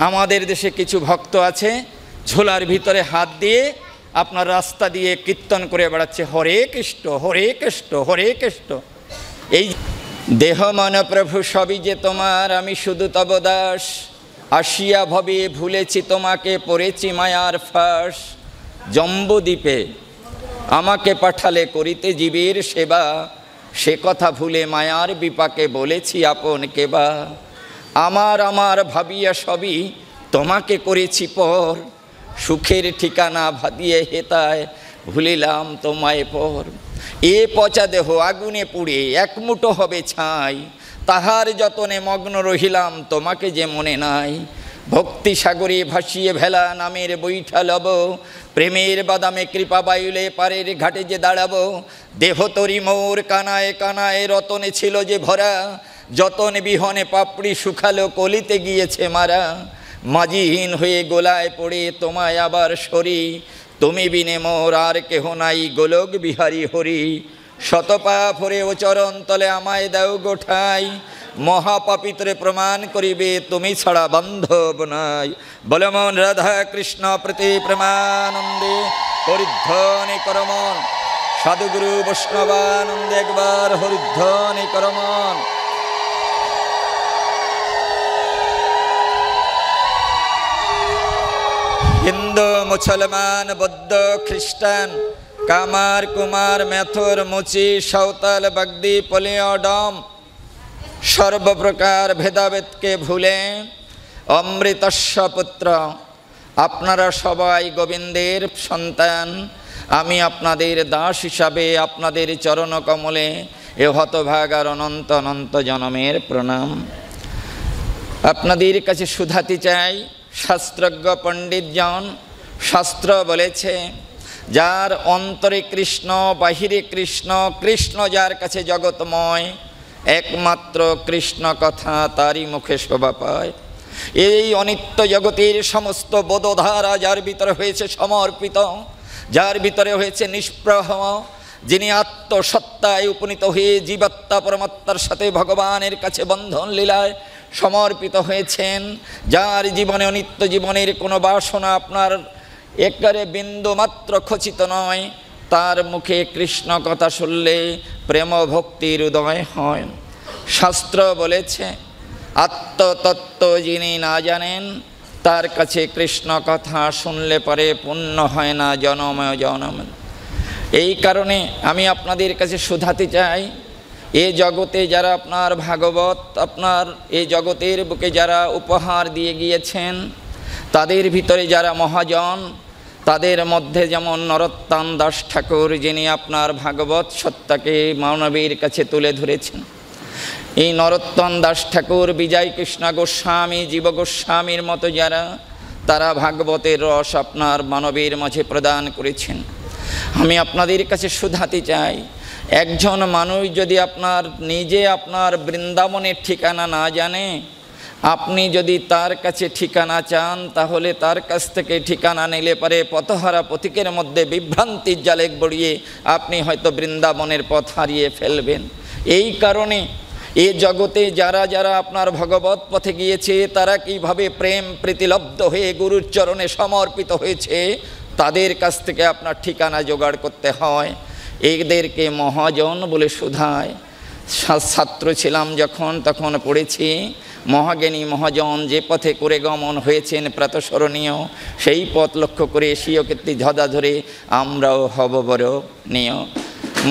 আমাদের দেশে কিছু ভক্ত আছে ঝোলার ভিতরে হাত দিয়ে আপনার রাস্তা দিয়ে কীর্তন করে বেড়াচ্ছে, হরে কৃষ্ণ হরে কৃষ্ণ হরে কৃষ্ণ। এই দেহ মন প্রভু সবই যে তোমার, আমি শুধু তব দাস, আসিয়া ভবে ভুলেছি তোমাকে, পড়েছি মায়ার ফাঁস। জম্বুদ্বীপে আমাকে পাঠালে করিতে জীবের সেবা, সে কথা ভুলে মায়ার বিপাকে বলেছি আপন কেবা। আমার আমার ভাবিয়া সবই তোমাকে করেছি পর, সুখের ঠিকানা ভাদিয়ে হেতায় ভুলিলাম তোমায় পর। এ পচা দেহ আগুনে পুড়ে এক মুঠো হবে ছাই, তাহার যতনে মগ্ন রহিলাম তোমাকে যে মনে নাই। ভক্তি সাগরে ভাসিয়ে ভেলা নামের বৈঠা লব, প্রেমের বাদামে কৃপা বায়ুলে পারের ঘাটে যে দাঁড়াবো। দেহ তরি মোর কানায় কানায় রতনে ছিল যে ভরা, যতন বিহনে পাপড়ি শুকালো কলিতে গিয়েছে মারা। মাঝিহীন হয়ে গোলায় পড়ে তোমায় আবার সরি, তুমি বিনে মোর আর কেহ নাই গোলক বিহারী হরি। শতপা ফরে ও চরণ তলে আমায় দাও গোঠাই, মহাপাপিত্রে প্রমাণ করিবে তুমি ছাড়া বান্ধব নাই। বলে মন রাধা কৃষ্ণ প্রতি প্রেমানন্দে, হরিধ্বনি করমন সাধুগুরু বৈষ্ণবানন্দে, একবার হরিধ্বনি করমন। হিন্দু মুসলমান বৌদ্ধ খ্রিস্টান কামার কুমার মেথর মুচি সাঁওতাল বাগদি পলিয়ডম সর্বপ্রকার ভেদাভেদকে ভুলে অমৃতস্য পুত্র, আপনারা সবাই গোবিন্দের সন্তান। আমি আপনাদের দাস হিসাবে আপনাদের চরণ কমলে এ হতভাগার অনন্ত অনন্ত জনমের প্রণাম। আপনাদের কাছে শুধাতে চাই, শাস্ত্রজ্ঞ পণ্ডিতজন শাস্ত্র বলেছে, যার অন্তরে কৃষ্ণ বাহিরে কৃষ্ণ, কৃষ্ণ যার কাছে জগৎময়, একমাত্র কৃষ্ণ কথা তারই মুখে শোভা পায়। এই অনিত্য জগতের সমস্ত বোধধারা যার ভিতরে হয়েছে সমর্পিত, যার ভিতরে হয়েছে নিষ্প্রহ, যিনি আত্মসত্তায় উপনীত হয়ে জীবাত্মা পরমাত্মার সাথে ভগবানের কাছে বন্ধন লীলায় সমর্পিত হয়েছেন, যার জীবনে অনিত্য জীবনের কোনো বাসনা আপনার একবারে বিন্দু মাত্র খচিত নয়, তার মুখে কৃষ্ণ কথা শুনলে প্রেম ভক্তির উদয় হয়। শাস্ত্র বলেছে, আত্মতত্ত্ব যিনি না জানেন তার কাছে কৃষ্ণ কথা শুনলে পরে পুণ্য হয় না জনময় জনম। এই কারণে আমি আপনাদের কাছে শুধাতে চাই, এ জগতে যারা আপনার ভাগবত আপনার এই জগতের বুকে যারা উপহার দিয়ে গিয়েছেন, তাদের ভিতরে যারা মহাজন, তাদের মধ্যে যেমন নরোত্তম দাস ঠাকুর, যিনি আপনার ভাগবত সত্তাকে মানবীর কাছে তুলে ধরেছেন। এই নরোত্তম দাস ঠাকুর, বিজয় কৃষ্ণ গোস্বামী, জীব গোস্বামীর মতো যারা, তারা ভাগবতের রস আপনার মানবীর মাঝে প্রদান করেছেন। আমি আপনাদের কাছে শুধাতে চাই, একজন মানুষ যদি আপনার নিজে আপনার বৃন্দাবনের ঠিকানা না জানে, আপনি যদি তার কাছে ঠিকানা চান, তাহলে তার কাছ থেকে ঠিকানা নিলে পারে পথহারা পথিকের মধ্যে বিভ্রান্তির জালে গড়িয়ে আপনি হয়তো বৃন্দাবনের পথ হারিয়ে ফেলবেন। এই কারণে এ জগতে যারা যারা আপনার ভগবত পথে গিয়েছে, তারা কিভাবে প্রেম প্রীতিলব্ধ হয়ে গুরুর চরণে সমর্পিত হয়েছে, তাদের কাছ থেকে আপনার ঠিকানা জোগাড় করতে হয়। এদেরকে মহাজন বলে শুধায়। ছাত্র ছিলাম যখন, তখন পড়েছি, মহাজ্ঞানী মহাজন যে পথে করে গমন হয়েছেন প্রাতঃস্মরণীয়, সেই পথ লক্ষ্য করে স্বীয় কীর্তি ঝদা ধরে আমরাও হব বড় নিয়।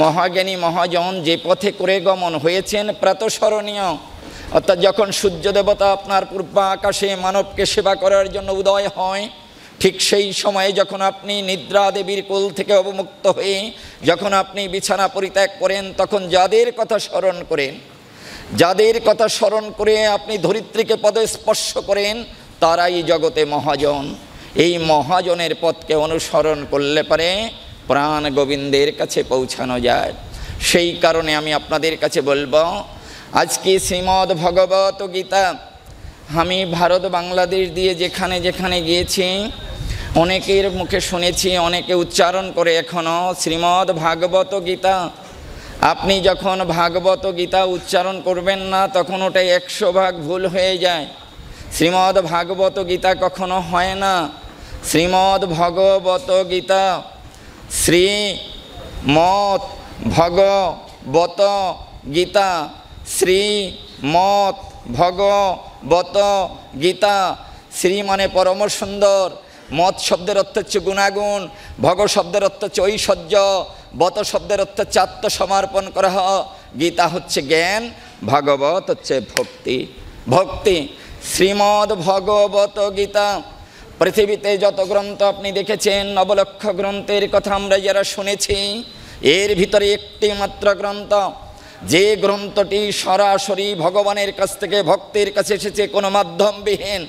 মহাজ্ঞানী মহাজন যে পথে করে গমন হয়েছেন প্রাতঃস্মরণীয়, অর্থাৎ যখন সূর্য দেবতা আপনার পূর্ব আকাশে মানবকে সেবা করার জন্য উদয় হয়, ঠিক সেই সময়ে যখন আপনি নিদ্রা দেবীর কোল থেকে অবমুক্ত হয়ে যখন আপনি বিছানা পরিত্যাগ করেন, তখন যাদের কথা স্মরণ করেন, যাদের কথা স্মরণ করে আপনি ধরিত্রীকে পদে স্পর্শ করেন, তারাই জগতে মহাজন। এই মহাজনের পথকে অনুসরণ করলে পারে প্রাণ গোবিন্দের কাছে পৌঁছানো যায়। সেই কারণে আমি আপনাদের কাছে বলবো, আজকে শ্রীমদ্ ভগবত গীতা আমি ভারত বাংলাদেশ দিয়ে যেখানে যেখানে গিয়েছি, অনেকের মুখে শুনেছি, অনেকে উচ্চারণ করে এখনও শ্রীমদ্ ভাগবত গীতা। আপনি যখন ভাগবত গীতা উচ্চারণ করবেন না, তখন ওটা 100 ভাগ ভুল হয়ে যায়। শ্রীমদ্ ভাগবত গীতা কখনো হয় না। শ্রীমদ্ ভগবত গীতা, শ্রীমৎ ভগবত গীতা, শ্রীমৎ ভগবত গীতা। শ্রী মানে পরম সুন্দর, মত শব্দের অর্থ হচ্ছে গুণাগুণ, ভগ শব্দের অর্থ হচ্ছে ঐশ্বর্য, বত শব্দের অর্থ হচ্ছে আত্মসমর্পণ করা, গীতা হচ্ছে জ্ঞান, ভাগবত হচ্ছে ভক্তি। ভক্তি শ্রীমদ্ ভগবত গীতা। পৃথিবীতে যত গ্রন্থ আপনি দেখেছেন, নবলক্ষ গ্রন্থের কথা আমরা যারা শুনেছি, এর ভিতরে একটি মাত্র গ্রন্থ, যে গ্রন্থটি সরাসরি ভগবানের কাছ থেকে ভক্তের কাছে এসেছে, কোনো মাধ্যমবিহীন,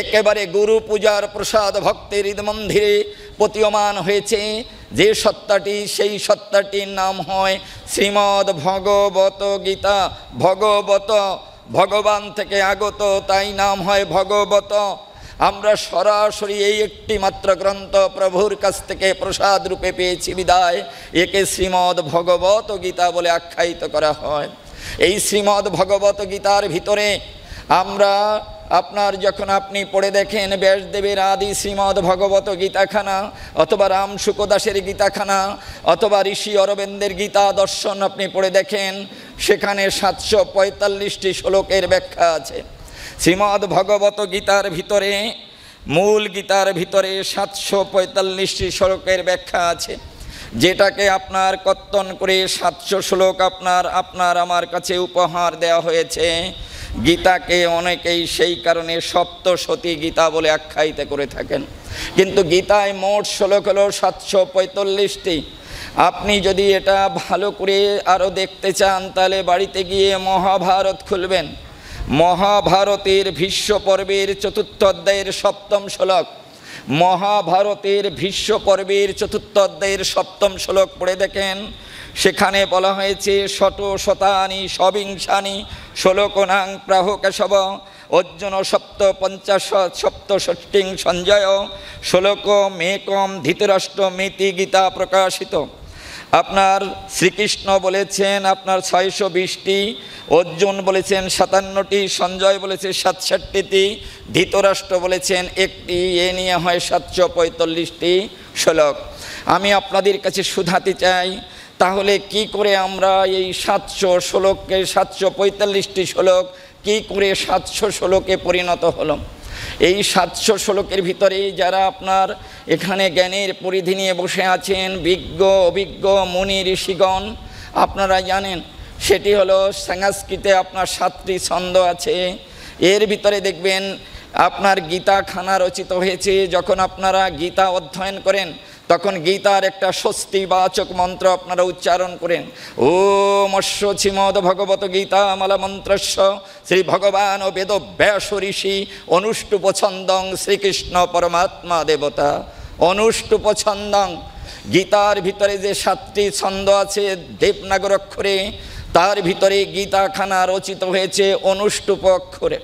একেবারে গুরু পূজার প্রসাদ ভক্তের হৃদমন্দিরে প্রতীয়মান হয়েছে, যে সত্তাটি, সেই সত্তাটির নাম হয় শ্রীমদ্ ভগবত গীতা। ভগবত ভগবান থেকে আগত, তাই নাম হয় ভগবত। আমরা সরাসরি এই একটি মাত্র গ্রন্থ প্রভুর কাছ থেকে প্রসাদ রূপে পেয়েছি বিদায় একে শ্রীমদ্ ভগবত গীতা বলে আখ্যায়িত করা হয়। এই শ্রীমদ্ ভগবত গীতার ভিতরে আমরা যখন আপনি পড়ে দেখেন ব্যাসদেবের আদি শ্রীমদ্ ভগবত গীতাখানা, অথবা রাম শুকদাসের গীতাখানা, অথবা ঋষি অরবিন্দের গীতা দর্শন আপনি পড়ে দেখেন, সেখানে 745টি শ্লোকের ব্যাখ্যা আছে। শ্রীমদ্ ভগবত গীতার ভিতরে, মূল গীতার ভিতরে 745টি শ্লোকের ব্যাখ্যা আছে, যেটাকে আপনার কর্তন করে 700 শ্লোক আপনার আমার কাছে উপহার দেওয়া হয়েছে। গীতাকে অনেকেই সেই কারণে সপ্তশতী গীতা বলে আখ্যায়িত করে থাকেন, কিন্তু গীতায় মোট শ্লোক হলো 745টি। আপনি যদি এটা ভালো করে আরও দেখতে চান, তাহলে বাড়িতে গিয়ে মহাভারত খুলবেন। মহাভারতের ভীষ্ম পর্বের 4র্থ অধ্যায়ের 7ম শ্লোক, মহাভারতের ভীষ্ম পর্বের 4র্থ অধ্যায়ের 7ম শ্লোক পড়ে দেখেন, সেখানে বলা হয়েছে শত শতানি সবিংশানি শ্লোকনাং প্রাহ কেশব অর্জুন সপ্তষষ্টিং সঞ্জয় শ্লোক মেকম ধৃতরাষ্ট্রমিতি গীতা প্রকাশিত। আপনার শ্রীকৃষ্ণ বলেছেন আপনার 620টি, অর্জুন বলেছেন 57টি, সঞ্জয় বলেছে 67টি, ধৃতরাষ্ট্র বলেছেন 1টি, এ নিয়ে হয় 745টি শ্লোক। আমি আপনাদের কাছে শুধাতে চাই, তাহলে কি করে আমরা এই 700 শ্লোককে 745টি শ্লোক কি করে 700 শ্লোকে পরিণত হলো? এই 700 শ্লোকের ভিতরে যারা আপনার এখানে জ্ঞানের পরিধি নিয়ে বসে আছেন, বিজ্ঞ অভিজ্ঞ মুনি ঋষিগণ, আপনারা জানেন সেটি হলো সংস্কৃতে আপনার 7টি ছন্দ আছে। এর ভিতরে দেখবেন আপনার গীতাখানা রচিত হয়েছে। যখন আপনারা গীতা অধ্যয়ন করেন, তখন গীতার একটা স্বস্তিবাচক মন্ত্র আপনারা উচ্চারণ করেন, ওম অশ্ব শ্রীমদ্ ভগবত গীতা মালা মন্ত্রস্য শ্রী ভগবান ও বেদ ব্যাস ঋষি অনুষ্টুপ ছন্দং শ্রীকৃষ্ণ পরমাত্মা দেবতা। অনুষ্টুপ ছন্দং, গীতার ভিতরে যে 7টি ছন্দ আছে দেবনাগর অক্ষরে, তার ভিতরে গীতাখানা রচিত হয়েছে অনুষ্টুপ অক্ষরে।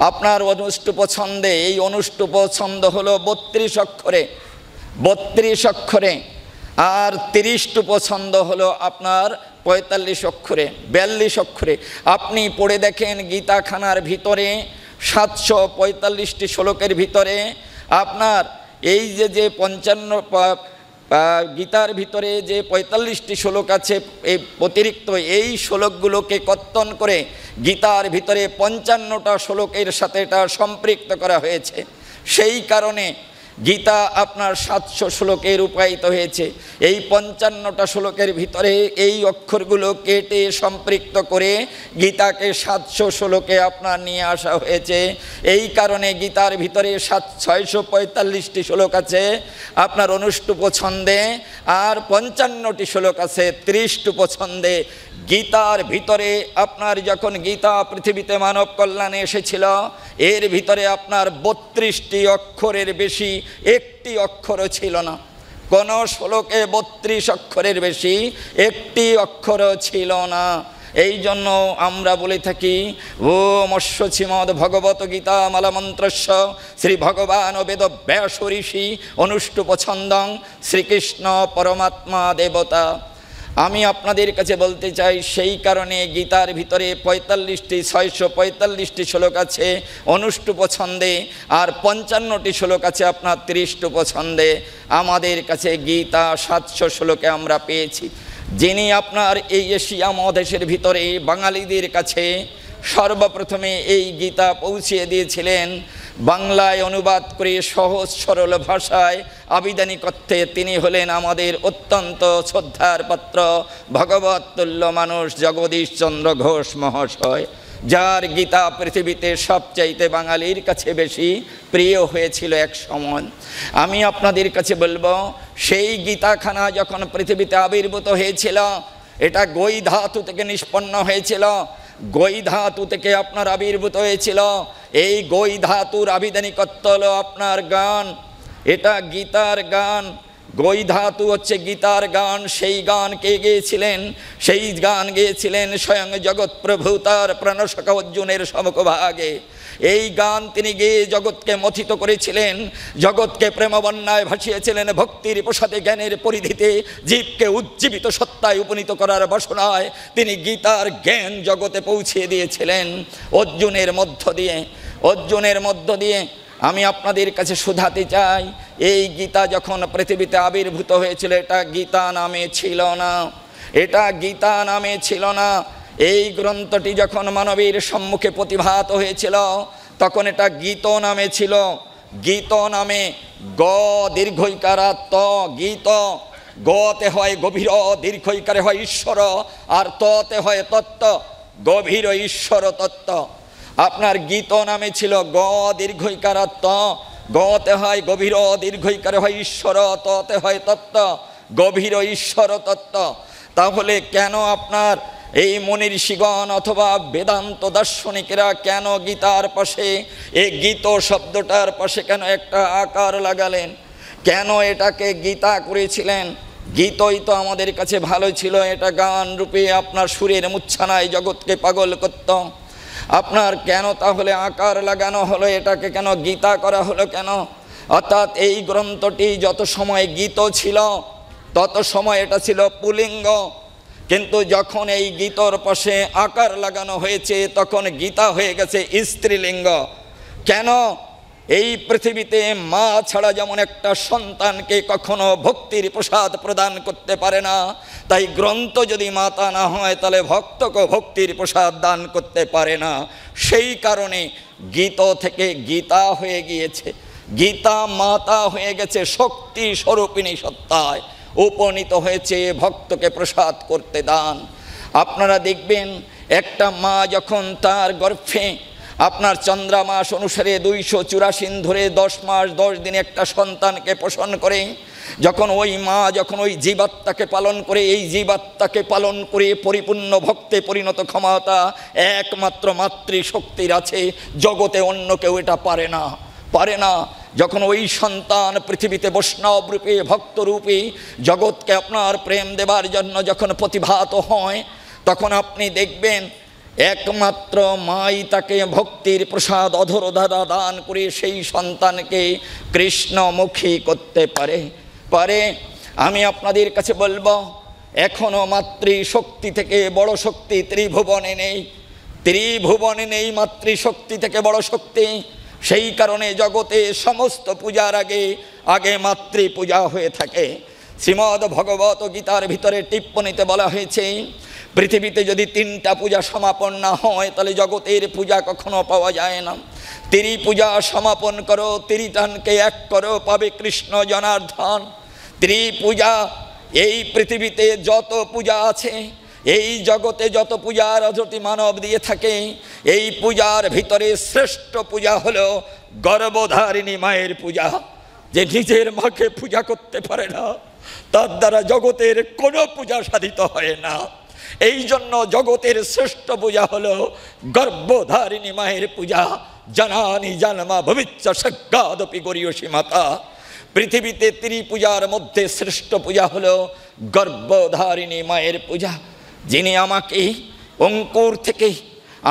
আপনার অনুষ্টুপ ছন্দে, এই অনুষ্টুপ ছন্দ হলো 32 অক্ষরে, 32 অক্ষরে, আর 30 ছন্দ হলো আপনার 45 অক্ষরে, 42 অক্ষরে। আপনি পড়ে দেখেন গীতাখানার ভিতরে 745টি শ্লোকের ভিতরে আপনার এই যে 55 গীতার ভিতরে যে 45টি শ্লোক আছে, এই অতিরিক্ত এই শ্লোকগুলোকে কর্তন করে গীতার ভিতরে 55টা শ্লোকের সাথে এটা সম্পৃক্ত করা হয়েছে। সেই কারণে গীতা আপনার 700 শ্লোকে রূপায়িত হয়েছে। এই 55টা শ্লোকের ভিতরে এই অক্ষরগুলো কেটে সম্পৃক্ত করে গীতাকে 700 শ্লোকে আপনার নিয়ে আসা হয়েছে। এই কারণে গীতার ভিতরে 645টি শ্লোক আছে আপনার অনুষ্টুপ ছন্দে, আর 55টি শ্লোক আছে 30 ছন্দে। গীতার ভিতরে আপনার যখন গীতা পৃথিবীতে মানব কল্যাণে এসেছিল, এর ভিতরে আপনার 32টি অক্ষরের বেশি একটি অক্ষরও ছিল না। কোন শ্লোকে 32 অক্ষরের বেশি একটি অক্ষরও ছিল না। এই জন্য আমরা বলে থাকি ওম অশ্ব শ্রীমদ্ ভগবত গীতা মালা মন্ত্রস্য শ্রী ভগবান ও বেদ ব্যাস ঋষি অনুষ্টুপ ছন্দং শ্রীকৃষ্ণ পরমাত্মা দেবতা। আমি আপনাদের কাছে বলতে চাই, সেই কারণে গীতার ভিতরে 645টি শ্লোক আছে অনুষ্টুপ ছন্দে, আর 55টি শ্লোক আছে আপনার 30 ছন্দে। আমাদের কাছে গীতা 700 শ্লোকে আমরা পেয়েছি। যিনি আপনার এই এশিয়া মহাদেশের ভিতরে বাঙালিদের কাছে সর্বপ্রথমে এই গীতা পৌঁছিয়ে দিয়েছিলেন, বাংলায় অনুবাদ করে সহজ সরল ভাষায় আবিধানিক অর্থে, তিনি হলেন আমাদের অত্যন্ত শ্রদ্ধার পাত্র ভগবত তুল্য মানুষ জগদীশ চন্দ্র ঘোষ মহাশয়, যার গীতা পৃথিবীতে সবচাইতে বাঙালির কাছে বেশি প্রিয় হয়েছিল এক সময়। আমি আপনাদের কাছে বলবো, সেই গীতাখানা যখন পৃথিবীতে আবির্ভূত হয়েছিল, এটা গই ধাতু থেকে নিষ্পন্ন হয়েছিল, গই ধাতু থেকে আপনার আবির্ভূত হয়েছিল। এই গই ধাতুর আবিধানিকত্ব হলো আপনার গান, এটা গীতার গান। গই ধাতু হচ্ছে গীতার গান। সেই গান কে গেয়েছিলেন? সেই গান গেয়েছিলেন স্বয়ং জগৎ প্রভু তার প্রাণসখা অর্জুনের সমকভাগে। এই গান তিনি গেয়ে জগৎকে মথিত করেছিলেন, জগৎকে প্রেমবন্যায় ভাসিয়েছিলেন, ভক্তির প্রসাদে জ্ঞানের পরিধিতে জীবকে উজ্জীবিত সত্তায় উপনীত করার বাসনায় তিনি গীতার জ্ঞান জগতে পৌঁছে দিয়েছিলেন অর্জুনের মধ্য দিয়ে। আমি আপনাদের কাছে শুধাতে চাই, এই গীতা যখন পৃথিবীতে আবির্ভূত হয়েছিল, এটা গীতা নামে ছিল না। এই গ্রন্থটি যখন মানবীর সম্মুখে প্রতিভাত হয়েছিল, তখন এটা গীত নামে ছিল। গীত নামে গ দীর্ঘইকারা ত, গীত। গতে হয় গভীর, দীর্ঘইকারে হয় ঈশ্বর, আর ততে হয় তত্ত্ব, গভীর ঈশ্বর তত্ত্ব। আপনার গীত নামে ছিল গ দীর্ঘইকারা ত, গতে হয় গভীর, দীর্ঘইকারে হয় ঈশ্বর, ততে হয় তত্ত্ব, গভীর ঈশ্বর তত্ত্ব। তাহলে কেন আপনার এই মনীষীগণ অথবা বেদান্ত দার্শনিকেরা কেন গীতার পাশে, এই গীত শব্দটার পাশে কেন একটা আকার লাগালেন? কেন এটাকে গীতা করেছিলেন? গীতই তো আমাদের কাছে ভালো ছিল, এটা গান রূপে আপনার সুরের মুচ্ছানায় জগৎকে পাগল করত। আপনার কেন তাহলে আকার লাগানো হলো? এটাকে কেন গীতা করা হলো কেন? অর্থাৎ এই গ্রন্থটি যত সময় গীত ছিল, তত সময় এটা ছিল পুলিঙ্গ, কিন্তু যখন এই গীতর পাশে আকার লাগানো হয়েছে, তখন গীতা হয়ে গেছে স্ত্রীলিঙ্গ। কেন? এই পৃথিবীতে মা ছাড়া যেমন একটা সন্তানকে কখনো ভক্তির প্রসাদ প্রদান করতে পারে না, তাই গ্রন্থ যদি মাতা না হয়, তাহলে ভক্তকে ভক্তির প্রসাদ দান করতে পারে না। সেই কারণে গীত থেকে গীতা হয়ে গিয়েছে, গীতা মাতা হয়ে গেছে, শক্তি স্বরূপিণী সত্তায় উপনীত হয়েছে ভক্তকে প্রসাদ করতে দান। আপনারা দেখবেন, একটা মা যখন তার গর্ভে আপনার চন্দ্রা মাস অনুসারে 284 ধরে 10 মাস 10 দিন একটা সন্তানকে পোষণ করে, যখন ওই মা যখন ওই জীবাত্মাকে পালন করে, এই জীবাত্মাকে পালন করে পরিপূর্ণ ভক্তে পরিণত ক্ষমতা একমাত্র মাতৃশক্তির আছে, জগতে অন্য কেউ এটা পারে না। যখন ওই সন্তান পৃথিবীতে বৈষ্ণব রূপে ভক্ত রূপে জগৎকে আপনার প্রেম দেবার জন্য যখন প্রতিভাত হয়, তখন আপনি দেখবেন একমাত্র মাই তাকে ভক্তির প্রসাদ অধরধারা দান করে সেই সন্তানকে কৃষ্ণমুখী করতে পারে। আমি আপনাদের কাছে বলবো, এখনো মাতৃশক্তি থেকে বড় শক্তি ত্রিভুবনে নেই, মাতৃশক্তি থেকে বড় শক্তি। সেই কারণে জগতে সমস্ত পূজার আগে মাতৃ পূজা হয়ে থাকে। শ্রীমদ্ ভগবত গীতার ভিতরে টিপ্পণীতে বলা হয়েছে, পৃথিবীতে যদি 3টা পূজা সমাপন না হয়, তাহলে জগতের পূজা কখনো পাওয়া যায় না। পূজা সমাপন করো, ত্রিটানকে এক করো, পাবে কৃষ্ণ জনার্দন। পূজা, এই পৃথিবীতে যত পূজা আছে, এই জগতে যত পূজার অধরতি মানব দিয়ে থাকে, এই পূজার ভিতরে শ্রেষ্ঠ পূজা হলো গর্ভধারিণী মায়ের পূজা। যে নিজের মাকে পূজা করতে পারে না, তার দ্বারা জগতের কোনো পূজা সাধিত হয় না। এই জন্য জগতের শ্রেষ্ঠ পূজা হলো গর্ভধারিণী মায়ের পূজা। জানানি জন্মা ভবিষ্য সজ্ঞাদপি গরিয়সী মাতা। পৃথিবীতে ত্রিপূজার মধ্যে শ্রেষ্ঠ পূজা হলো গর্ভধারিণী মায়ের পূজা। যিনি আমাকে অঙ্কুর থেকে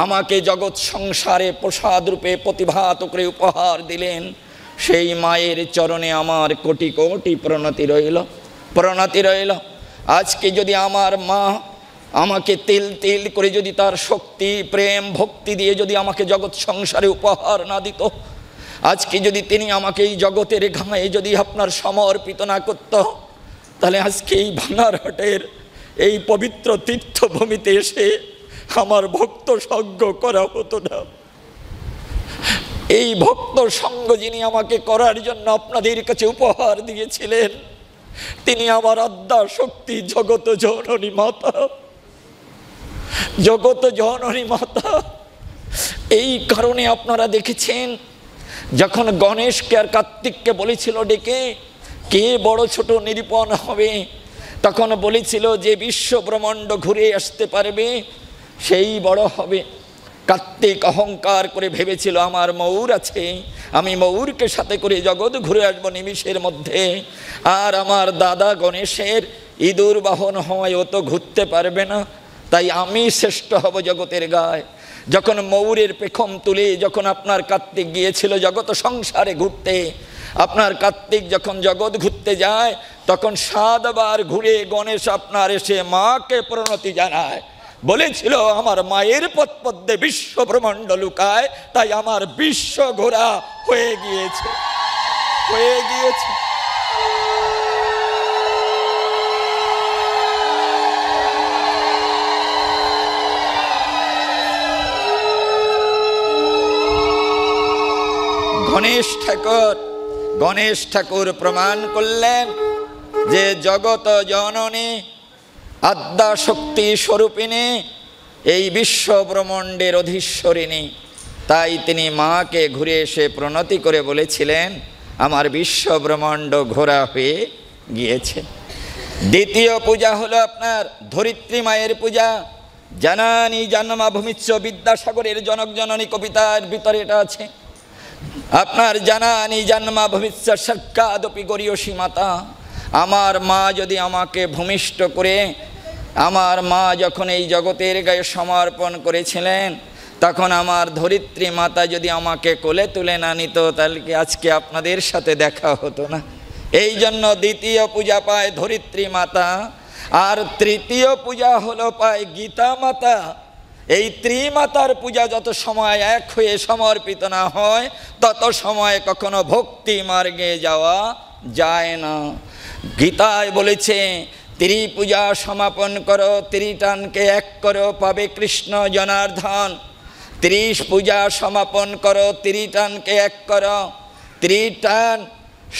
আমাকে জগৎ সংসারে প্রসাদ রূপে প্রতিভাত করে উপহার দিলেন, সেই মায়ের চরণে আমার কোটি কোটি প্রণতি রইল। আজকে যদি আমার মা আমাকে তিল তিল করে যদি তার শক্তি প্রেম ভক্তি দিয়ে যদি আমাকে জগৎ সংসারে উপহার না দিত, আজকে যদি তিনি আমাকে এই জগতের ঘায়ে যদি আপনার সমর্পিত না করত, তাহলে আজকে এই ভাঙারহাটের এই পবিত্র তীর্থভূমিতে এসে আমার ভক্ত সঙ্গ করা হতো না। এই ভক্ত সঙ্গ যিনি আমাকে করার জন্য আপনাদের কাছে উপহার দিয়েছিলেন, তিনি আমার আদ্যা শক্তি জগত জননী মাতা, জগত জননী মাতা। এই কারণে আপনারা দেখেছেন যখন গণেশকে আর কার্তিককে বলেছিল ডেকে কে বড় ছোট নিরূপণ হবে, তখন বলেছিল যে বিশ্ব ব্রহ্মাণ্ড ঘুরে আসতে পারবে সেই বড় হবে। কার্তিক অহংকার করে ভেবেছিল আমার ময়ূর আছে, আমি ময়ূরকে সাথে করে জগৎ ঘুরে আসবো নিমিষের মধ্যে। আর আমার দাদা গণেশের ইঁদুর বাহন হয়, ও তো ঘুরতে পারবে না, তাই আমি শ্রেষ্ঠ হব জগতের গায়ে। যখন ময়ূরের পেখম তুলে যখন আপনার কার্তিক গিয়েছিল জগৎ সংসারে ঘুরতে, আপনার কার্তিক যখন জগৎ ঘুরতে যায় তখন 7 বার ঘুরে গণেশ আপনার এসে মাকে প্রণতি জানায়, বলেছিল আমার মায়ের পদপদ্মে বিশ্ব ব্রহ্মাণ্ড লুকায়, তাই আমার বিশ্ব ঘোরা হয়ে গিয়েছে, হয়ে গিয়েছে। গণেশ ঠাকুর প্রমাণ করলেন যে জগত জননী আদ্যা শক্তি স্বরূপিণী, এই বিশ্ব ব্রহ্মাণ্ডের অধীশ্বরিণী। তাই তিনি মাকে ঘুরে এসে প্রণতি করে বলেছিলেন আমার বিশ্ব ব্রহ্মাণ্ড ঘোরা হয়ে গিয়েছে। দ্বিতীয় পূজা হলো আপনার ধরিত্রী মায়ের পূজা। জানানি জন্মাভূমিচ্ছ, বিদ্যাসাগরের জনক জননী কবিতার ভিতরে এটা আছে। আপনার জানানি জন্মাভূমিচ্ছ সর্কাদপি গরীয়সী মাতা। আমার মা যদি আমাকে ভূমিষ্ঠ করে, আমার মা যখন এই জগতের গায়ে সমর্পণ করেছিলেন, তখন আমার ধরিত্রী মাতা যদি আমাকে কোলে তুলে না নিত, তাহলে কি আজকে আপনাদের সাথে দেখা হতো না? এই জন্য দ্বিতীয় পূজা পায় ধরিত্রী মাতা, আর তৃতীয় পূজা হলো পায় গীতা মাতা। এই ত্রিমাতার পূজা যত সময় এক হয়ে সমর্পিত না হয়, তত সময় কখনো ভক্তি মার্গে যাওয়া যায় না। গীতায় বলেছে ত্রিপূজা সমাপন করো, ত্রিটানকে এক করো, পাবে কৃষ্ণ জনার্দন। 30 পূজা সমাপন করো, ত্রিটানকে এক করো। ত্রিটান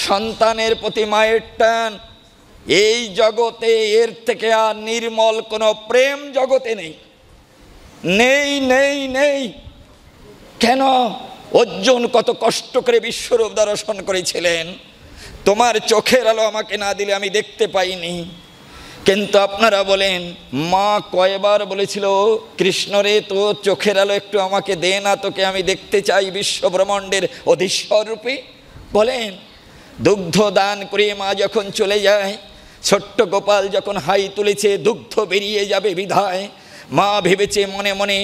সন্তানের প্রতি মায়ের টান। এই জগতে এর থেকে আর নির্মল কোনো প্রেম জগতে নেই, নেই নেই নেই। কেন? অর্জুন কত কষ্ট করে বিশ্বরূপ দর্শন করেছিলেন, তোমার চোখের আলো আমাকে না দিলে আমি দেখতে পাইনি। কিন্তু আপনারা বলেন মা কয়বার বলেছিল কৃষ্ণরে তো চোখের আলো একটু আমাকে দে না, তোকে আমি দেখতে চাই বিশ্ব ব্রহ্মাণ্ডের অধীশ্বর রূপে। বলেন দুগ্ধ দান করে মা যখন চলে যায়, ছোট্ট গোপাল যখন হাই তুলেছে দুগ্ধ বেরিয়ে যাবে বিধায়, মা ভেবেছে মনে মনে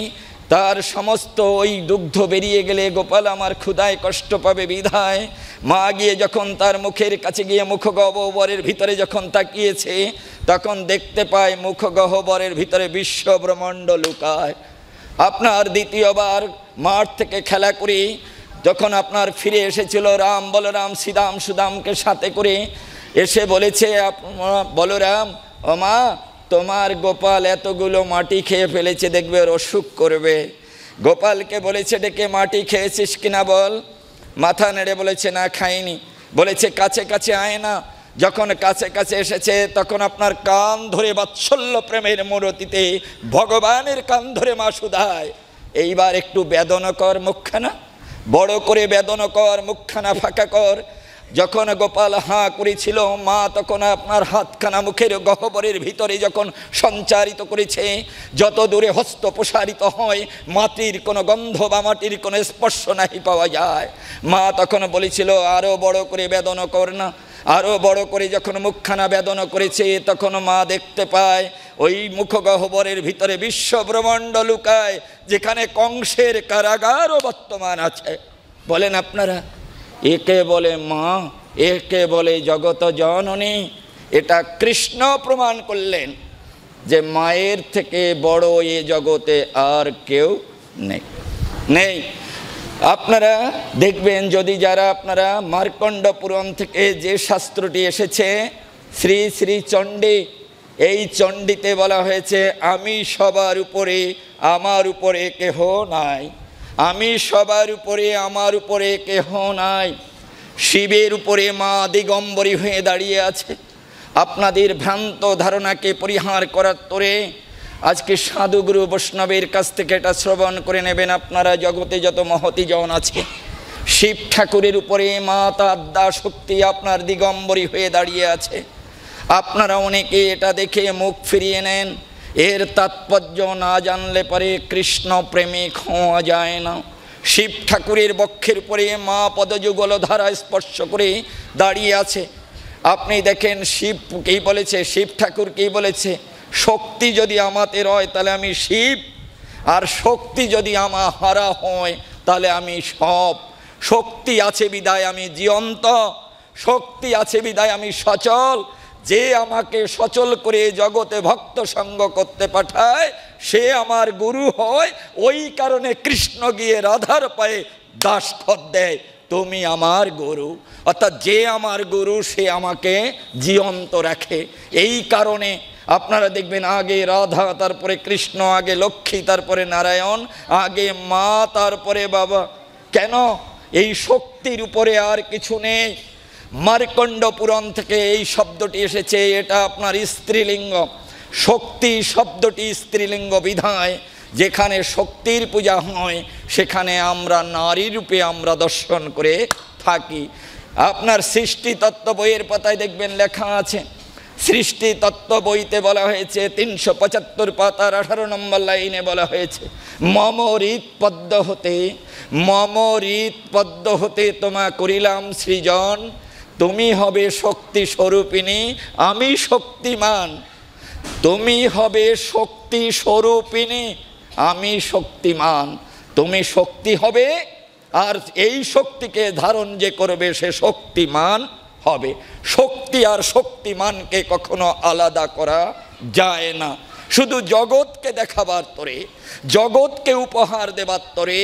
তার সমস্ত ওই দুগ্ধ বেরিয়ে গেলে গোপাল আমার ক্ষুধায় কষ্ট পাবে বিধায়, মা গিয়ে যখন তার মুখের কাছে গিয়ে মুখগহ্বরের ভিতরে যখন তাকিয়েছে, তখন দেখতে পায় মুখগহ্বরের ভিতরে বিশ্ব ব্রহ্মাণ্ড লুকায়। আপনার দ্বিতীয়বার মাঠ থেকে খেলা করে যখন আপনার ফিরে এসেছিল রাম বলরাম শ্রীরাম সুদামকে সাথে করে, এসে বলেছে বলরাম ও মা তোমার গোপাল এতগুলো মাটি খেয়ে ফেলেছে, দেখবে ওর অসুখ করবে। গোপালকে বলেছে ডেকে মাটি খেয়েছিস কিনা বল। মাথা নেড়ে বলেছে না খাইনি। বলেছে কাছে কাছে আয় না। যখন কাছে কাছে এসেছে তখন আপনার কান ধরে বাৎসল্য প্রেমের মূরতিতে ভগবানের কান ধরে মা শুধায়, এইবার একটু বেদনা কর মুখখানা, বড় করে বেদনা কর, মুখখানা ফাঁকা কর। যখন গোপাল হাঁ করেছিল, মা তখন আপনার হাতখানা মুখের গহ্বরের ভিতরে যখন সঞ্চারিত করেছে, যত দূরে হস্ত প্রসারিত হয় মাটির কোনো গন্ধ বা মাটির কোনো স্পর্শ নাহি পাওয়া যায়। মা তখন বলেছিল আরও বড় করে বেদনা কর না। আরও বড় করে যখন মুখখানা বেদনা করেছে, তখন মা দেখতে পায় ওই মুখগহ্বরের ভিতরে বিশ্ব ব্রহ্মাণ্ড লুকায়, যেখানে কংসের কারাগারও বর্তমান আছে। বলেন আপনারা একে বলে মা, একে বলে জগত জননী। এটা কৃষ্ণ প্রমাণ করলেন যে মায়ের থেকে বড় এ জগতে আর কেউ নেই। আপনারা দেখবেন, যদি যারা আপনারা মার্কণ্ড পুরাণ থেকে যে শাস্ত্রটি এসেছে শ্রী শ্রী চণ্ডী, এই চণ্ডীতে বলা হয়েছে আমি সবার উপরে, আমার উপরে কেহ নাই। আমি সবার উপরে, আমার উপরে কেহ নাই। শিবের উপরে মা দিগম্বরী হয়ে দাঁড়িয়ে আছে। আপনাদের ভ্রান্ত ধারণাকে পরিহার করার তরে আজকে সাধুগুরু বৈষ্ণবের কাছ থেকে এটা শ্রবণ করে নেবেন। আপনারা জগতে যত মহতি জন আছে, শিব ঠাকুরের উপরে মা আদ্যা শক্তি আপনার দিগম্বরী হয়ে দাঁড়িয়ে আছে। আপনারা অনেকে এটা দেখে মুখ ফিরিয়ে নেন। এর তাৎপর্য না জানলে পরে কৃষ্ণ প্রেমে খোয়া যায় না। শিব ঠাকুরের বক্ষের উপরে মা পদযুগল ধারা স্পর্শ করে দাঁড়িয়ে আছে। আপনি দেখেন শিব কী বলেছে, শিব ঠাকুর কী বলেছে, শক্তি যদি আমাতে রয় তাহলে আমি শিব, আর শক্তি যদি আমার হারা হয় তাহলে আমি সব। শক্তি আছে বিদায় আমি জীবন্ত, শক্তি আছে বিদায় আমি সচল। যে আমাকে সচল করে জগতে ভক্ত সঙ্গ করতে পাঠায় সে আমার গুরু হয়। ওই কারণে কৃষ্ণ গিয়ে রাধার পায়ে দাসখত দেয়, তুমি আমার গুরু। অর্থাৎ যে আমার গুরু সে আমাকে জীবন্ত রাখে। এই কারণে আপনারা দেখবেন আগে রাধা, তারপরে কৃষ্ণ, আগে লক্ষ্মী, তারপরে নারায়ণ, আগে মা, তারপরে বাবা। কেন? এই শক্তির উপরে আর কিছু নেই। মার্কণ্ড পুরাণ থেকে এই শব্দটি এসেছে, এটা আপনার স্ত্রীলিঙ্গ। শক্তি শব্দটি স্ত্রীলিঙ্গ বিধায় যেখানে শক্তির পূজা হয় সেখানে আমরা নারী রূপে আমরা দর্শন করে থাকি। আপনার সৃষ্টি তত্ত্ব বইয়ের পাতায় দেখবেন লেখা আছে, সৃষ্টি তত্ত্ব বইতে বলা হয়েছে 375 পাতার 18 নম্বর লাইনে বলা হয়েছে, মম হৃৎ পদ্ম হতে, মম হৃৎ পদ্ম হতে তোমা করিলাম সৃজন। তুমি হবে শক্তি স্বরূপিণী, আমি শক্তিমান। তুমি হবে শক্তি স্বরূপিণী, আমি শক্তিমান। তুমি শক্তি হবে, আর এই শক্তিকে ধারণ যে করবে সে শক্তিমান হবে। শক্তি আর শক্তিমানকে কখনো আলাদা করা যায় না। শুধু জগৎকে দেখাবার তরে, জগৎকে উপহার দেবার তরে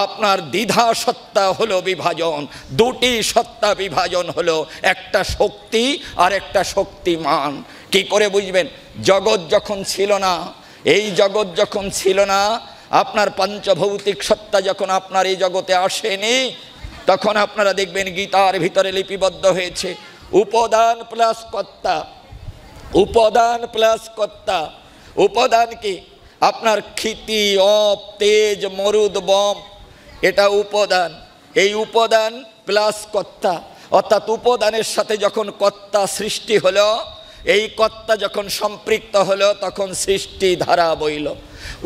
আপনার দ্বিধা সত্তা হলো বিভাজন। দুটি সত্তা বিভাজন হলো, একটা শক্তি আর একটা শক্তিমান। কি করে বুঝবেন? জগৎ যখন ছিল না, এই জগৎ যখন ছিল না, আপনার পঞ্চভৌতিক সত্তা যখন আপনার এই জগতে আসেনি, তখন আপনারা দেখবেন গীতার ভিতরে লিপিবদ্ধ হয়েছে উপাদান প্লাস কর্তা। উপাদান প্লাস কর্তা। উপাদান কি? আপনার ক্ষিতি, অপ, তেজ, মরুদ, বম, এটা উপাদান। এই উপাদান প্লাস কর্তা, অর্থাৎ উপাদানের সাথে যখন কর্তা সৃষ্টি হলো, এই কর্তা যখন সম্পৃক্ত হলো তখন সৃষ্টি ধারা বইল।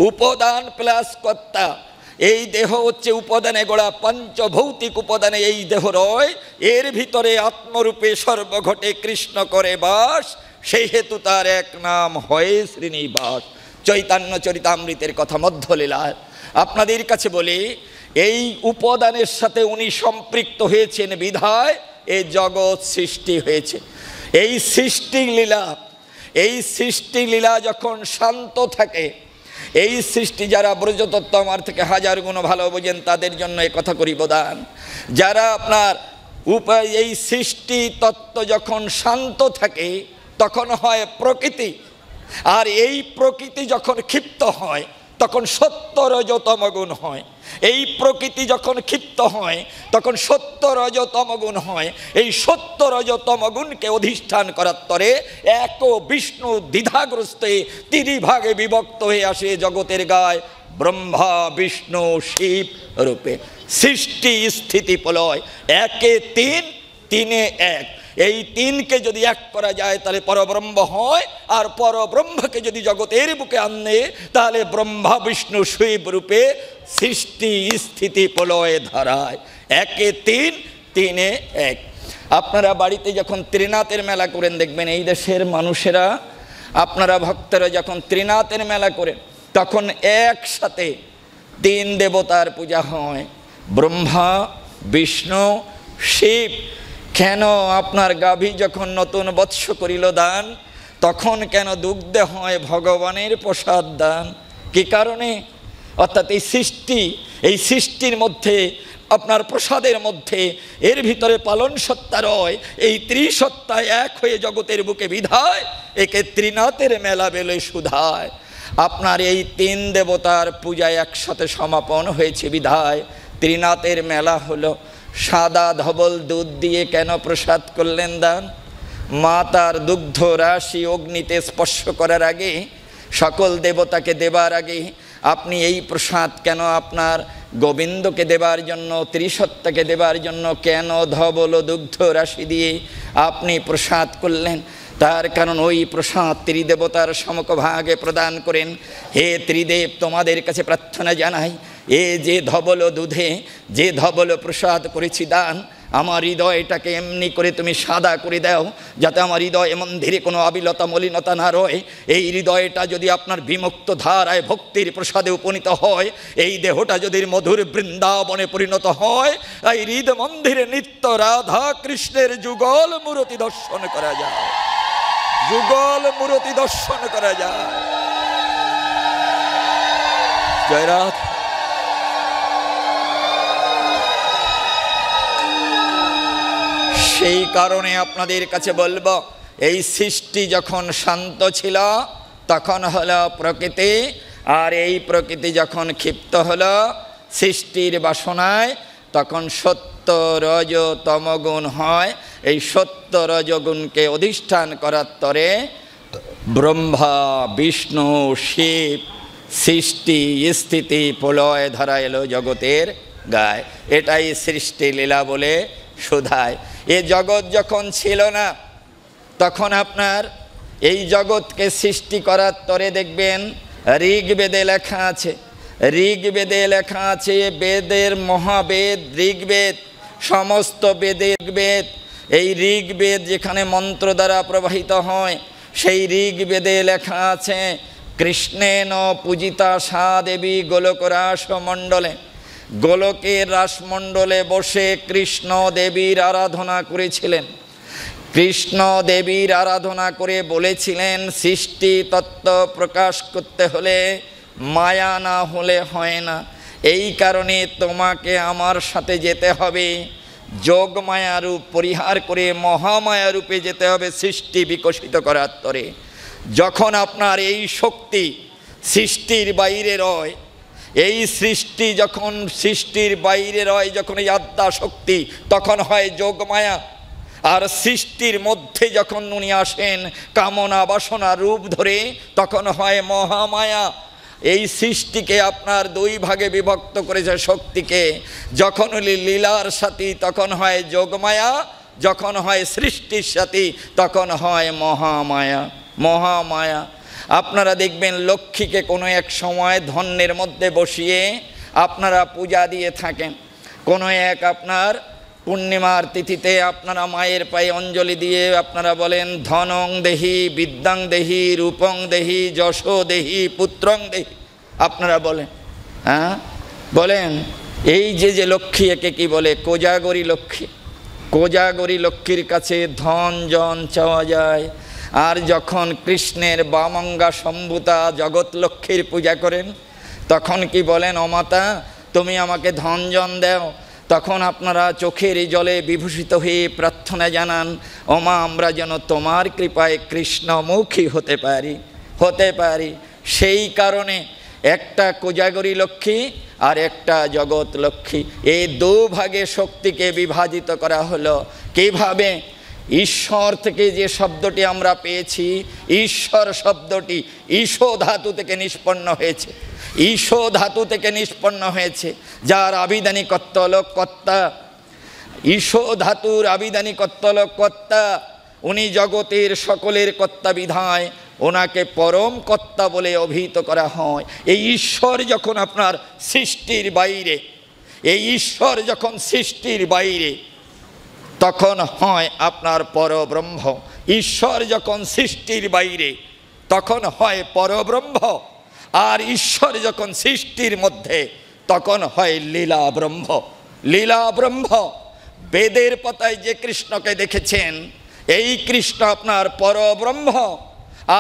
উপাদান প্লাস কর্তা। এই দেহ হচ্ছে উপাদানে গড়া, পঞ্চভৌতিক উপাদানে এই দেহ রয়। এর ভিতরে আত্মরূপে সর্বঘটে কৃষ্ণ করে বাস, সেই হেতু তার এক নাম হয় শ্রীনিবাস। চৈতন্য চরিতামৃতের কথা মধ্যলীলায় আপনাদের কাছে বলি, এই উপাদানের সাথে উনি সম্পৃক্ত হয়েছেন বিধায় এই জগৎ সৃষ্টি হয়েছে। এই সৃষ্টি লীলা, এই সৃষ্টি লীলা যখন শান্ত থাকে, এই সৃষ্টি যারা ব্রজতত্ত্ব আমার থেকে হাজার গুণ ভালো বোঝেন তাদের জন্য এ কথা করি বদান। যারা আপনার এই সৃষ্টি তত্ত্ব যখন শান্ত থাকে তখন হয় প্রকৃতি, আর এই প্রকৃতি যখন ক্ষিপ্ত হয় তখন সত্য রজ তমগুণ হয়। এই প্রকৃতি যখন ক্ষিপ্ত হয় তখন সত্য রজ তমগুণ হয়। এই সত্য রজ তমগুণকে অধিষ্ঠান করার তরে এক বিষ্ণু দ্বিধাগ্রস্ত তিরিভাগে বিভক্ত হয়ে আসে জগতের গায় ব্রহ্মা বিষ্ণু শিব রূপে। সৃষ্টি স্থিতি প্রলয় একে তিন, তিনে এক। এই তিনকে যদি এক করা যায় তাহলে পরব্রহ্ম হয়, আর পরব্রহ্মকে যদি জগতের বুকে আনে তাহলে ব্রহ্মা বিষ্ণু শিব রূপে সৃষ্টি স্থিতি প্রলয় ধারায় একে তিন, তিনে এক। আপনারা বাড়িতে যখন ত্রিনাথের মেলা করেন দেখবেন এই দেশের মানুষেরা, আপনারা ভক্তরা যখন ত্রিনাথের মেলা করেন তখন একসাথে তিন দেবতার পূজা হয়, ব্রহ্মা বিষ্ণু শিব। কেন আপনার গাভী যখন নতুন বৎস করিল দান, তখন কেন দুগ্ধে হয় ভগবানের প্রসাদ দান? কি কারণে? অর্থাৎ এই সৃষ্টির মধ্যে, আপনার প্রসাদের মধ্যে, এর ভিতরে পালন সত্তা রয়, এই ত্রিসত্তা এক হয়ে জগতের বুকে বিধায় একে ত্রিনাথের মেলা বেলে সুধায়। আপনার এই তিন দেবতার পূজায় একসাথে সমাপন হয়েছে বিধায় ত্রিনাথের মেলা হলো। সাদা ধবল দুধ দিয়ে কেন প্রসাদ করলেন দান? মা তার দুগ্ধ রাশি অগ্নিতে স্পর্শ করার আগে, সকল দেবতাকে দেবার আগে আপনি এই প্রসাদ কেন আপনার গোবিন্দকে দেবার জন্য, ত্রিসত্তাকে দেবার জন্য কেন ধবল দুগ্ধ রাশি দিয়ে আপনি প্রসাদ করলেন? তার কারণ ওই প্রসাদ ত্রিদেবতার সমকভাগে প্রদান করেন। হে ত্রিদেব, তোমাদের কাছে প্রার্থনা জানাই, এ যে ধবল দুধে, যে ধবল প্রসাদ করেছি দান, আমার হৃদয়টাকে এমনি করে তুমি সাদা করে দাও, যাতে আমার হৃদয় মন্দিরে কোনো আবিলতা মলিনতা না রয়। এই হৃদয়টা যদি আপনার বিমুক্ত ধারায় ভক্তির প্রসাদে উপনীত হয়, এই দেহটা যদি মধুর বৃন্দাবনে পরিণত হয়, এই হৃদ মন্দিরে নিত্য রাধা কৃষ্ণের যুগল মূরতি দর্শন করা যায়, যুগল মূরতি দর্শন করা যায়। জয় রাধা। সেই কারণে আপনাদের কাছে বলবো, এই সৃষ্টি যখন শান্ত ছিল তখন হলো প্রকৃতি, আর এই প্রকৃতি যখন ক্ষিপ্ত হলো সৃষ্টির বাসনায়, তখন সত্য রজ তমগুণ হয়। এই সত্য রজগুণকে অধিষ্ঠান করার তরে ব্রহ্মা বিষ্ণু শিব সৃষ্টি স্থিতি প্রলয় ধরা এলো জগতের গায়। এটাই সৃষ্টি লীলা বলে শোধায়। এ জগৎ যখন ছিল না, তখন আপনার এই জগৎকে সৃষ্টি করার তরে দেখবেন ঋগ্বেদে লেখা আছে, ঋগ্বেদে লেখা আছে, বেদের মহাবেদ ঋগ্বেদ, সমস্ত বেদের বেদ। এই ঋগ্বেদ যেখানে মন্ত্র দ্বারা প্রবাহিত হয়, সেই ঋগ্বেদে লেখা আছে, কৃষ্ণেন পূজিতা সা দেবী গোলক রাসমণ্ডলে। গোলকের রাসমণ্ডলে বসে কৃষ্ণ দেবীর আরাধনা করেছিলেন। কৃষ্ণ দেবীর আরাধনা করে বলেছিলেন, সৃষ্টি তত্ত্ব প্রকাশ করতে হলে মায়া না হলে হয় না। এই কারণে তোমাকে আমার সাথে যেতে হবে, যোগ মায়া রূপ পরিহার করে মহামায়া রূপে যেতে হবে সৃষ্টি বিকশিত করার তরে। যখন আপনার এই শক্তি সৃষ্টির বাইরে রয়, এই সৃষ্টি যখন সৃষ্টির বাইরে রয়, যখন এই আদ্যা শক্তি, তখন হয় যোগমায়া। আর সৃষ্টির মধ্যে যখন উনি আসেন কামনা বাসনা রূপ ধরে, তখন হয় মহামায়া। এই সৃষ্টিকে আপনার দুই ভাগে বিভক্ত করেছে শক্তিকে। যখন লীলার সাথী তখন হয় যোগমায়া, যখন হয় সৃষ্টির সাথী তখন হয় মহামায়া। মহামায়া আপনারা দেখবেন লক্ষ্মীকে কোনো এক সময় ধন্যের মধ্যে বসিয়ে আপনারা পূজা দিয়ে থাকেন। কোনো এক আপনার পূর্ণিমার তিথিতে আপনারা মায়ের পায়ে অঞ্জলি দিয়ে আপনারা বলেন, ধনং দেহি বিদ্যাং দেহি রূপং দেহি যশো দেহি পুত্রং দেহি। আপনারা বলেন, হ্যাঁ বলেন। এই যে লক্ষ্মী, একে কি বলে? কোজাগরী লক্ষ্মী। কোজাগরী লক্ষ্মীর কাছে ধন জন চাওয়া যায়। আর যখন কৃষ্ণের বামঙ্গা সম্ভূতা জগৎ লক্ষ্মীর পূজা করেন, তখন কি বলেন? অমাতা তুমি আমাকে ধন জন দাও। তখন আপনারা চোখের জলে বিভূষিত হয়ে প্রার্থনা জানান, ওমা আমরা যেন তোমার কৃপায় কৃষ্ণমুখী হতে পারি। সেই কারণে একটা কোজাগরী লক্ষ্মী আর একটা জগৎ লক্ষ্মী, এই দুভাগে শক্তিকে বিভাজিত করা হলো। কিভাবে? ঈশ্বর থেকে যে শব্দটি আমরা পেয়েছি, ঈশ্বর শব্দটি ঈশো ধাতু থেকে নিষ্পন্ন হয়েছে। ঈশো ধাতু থেকে নিষ্পন্ন হয়েছে, যার আবিধানিকত্ব হল কর্তা। ঈশো ধাতুর আবিধানিকত্ব হল কর্তা। উনি জগতের সকলের কর্তা বিধায় ওনাকে পরম কর্তা বলে অভিহিত করা হয়। এই ঈশ্বর যখন আপনার সৃষ্টির বাইরে, এই ঈশ্বর যখন সৃষ্টির বাইরে, তখন হয় আপনার পরব্রহ্ম। ঈশ্বর যখন সৃষ্টির বাইরে, তখন হয় পরব্রহ্ম। আর ঈশ্বর যখন সৃষ্টির মধ্যে, তখন হয় লীলা ব্রহ্ম। লীলা ব্রহ্ম, বেদের পাতায় যে কৃষ্ণকে দেখেছেন এই কৃষ্ণ আপনার পরব্রহ্ম,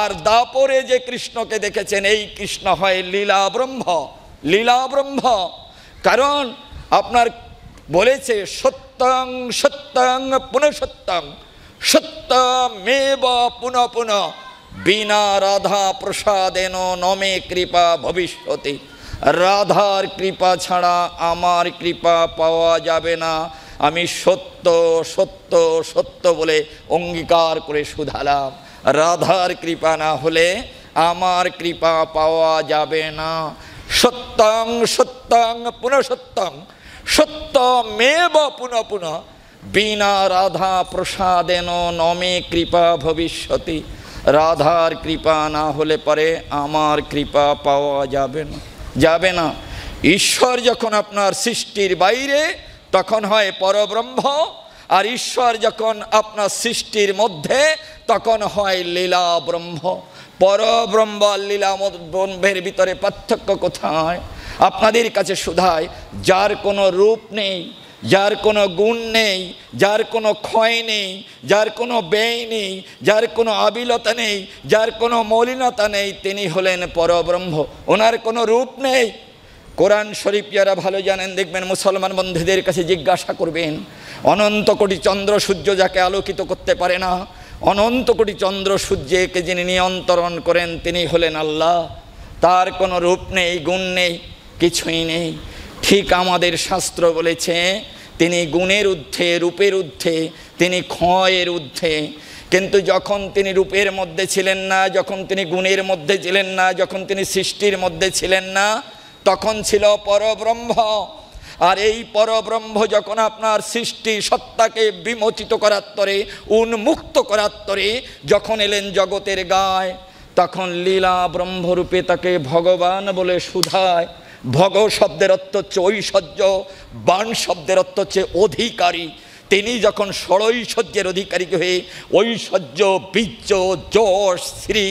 আর দাপরে যে কৃষ্ণকে দেখেছেন এই কৃষ্ণ হয় লীলা ব্রহ্ম। লীলা ব্রহ্ম কারণ আপনার বলেছে সত্যং সত্যং পুনঃসত্যং, সত্যমেব পুনঃ পুনঃ, বিনা রাধা প্রসাদেন নমে কৃপা ভবিষ্যতি। রাধার কৃপা ছাড়া আমার কৃপা পাওয়া যাবে না। আমি সত্য সত্য সত্য বলে অঙ্গীকার করে শুধালাম, রাধার কৃপা না হলে আমার কৃপা পাওয়া যাবে না। সত্যং সত্যং পুনঃসত্যং, সত্যমেব পুনঃ পুনঃ, বিনা রাধা প্রসাদেন নমে কৃপা ভবিষ্যতি। রাধার কৃপা না হলে পরে আমার কৃপা পাওয়া যাবে না, যাবে না। ঈশ্বর যখন আপনার সৃষ্টির বাইরে তখন হয় পরব্রহ্ম, আর ঈশ্বর যখন আপনার সৃষ্টির মধ্যে তখন হয় লীলা ব্রহ্ম। পরব্রহ্ম আর লীলা ব্রহ্মের ভিতরে পার্থক্য কোথায়? আপনাদের কাছে শুধায়, যার কোনো রূপ নেই, যার কোনো গুণ নেই, যার কোনো ক্ষয় নেই, যার কোনো ব্যয় নেই, যার কোনো আবিলতা নেই, যার কোনো মলিনতা নেই, তিনি হলেন পরব্রহ্ম। ওনার কোনো রূপ নেই। কোরআন শরীফ যারা ভালো জানেন দেখবেন, মুসলমান বন্ধুদের কাছে জিজ্ঞাসা করবেন, অনন্ত কোটি চন্দ্র সূর্য যাকে আলোকিত করতে পারে না, অনন্ত কোটি চন্দ্র সূর্যকে যিনি নিয়ন্ত্রণ করেন তিনি হলেন আল্লাহ। তার কোনো রূপ নেই, গুণ নেই, কিছুই নেই। ঠিক আমাদের শাস্ত্র বলেছে তিনি গুণের ঊর্ধ্বে, রূপের ঊর্ধ্বে, তিনি ক্ষয়ের ঊর্ধ্বে। কিন্তু যখন তিনি রূপের মধ্যে ছিলেন না, যখন তিনি গুণের মধ্যে ছিলেন না, যখন তিনি সৃষ্টির মধ্যে ছিলেন না, তখন ছিল পরব্রহ্ম। আর এই পরব্রহ্ম যখন আপনার সৃষ্টি সত্তাকে বিমোচিত করার তরে, উন্মুক্ত করার তরে যখন এলেন জগতের গায়, তখন লীলা ব্রহ্মরূপে তাকে ভগবান বলে শুধায়। ভগ শব্দের অর্থ হচ্ছে ঐশ্বর্য, বাণ শব্দের অর্থ হচ্ছে অধিকারী। তিনি যখন ষড়ৈশ্বর্যের অধিকারী হয়ে ঐশ্বর্য, বীর্য, যশ, শ্রী,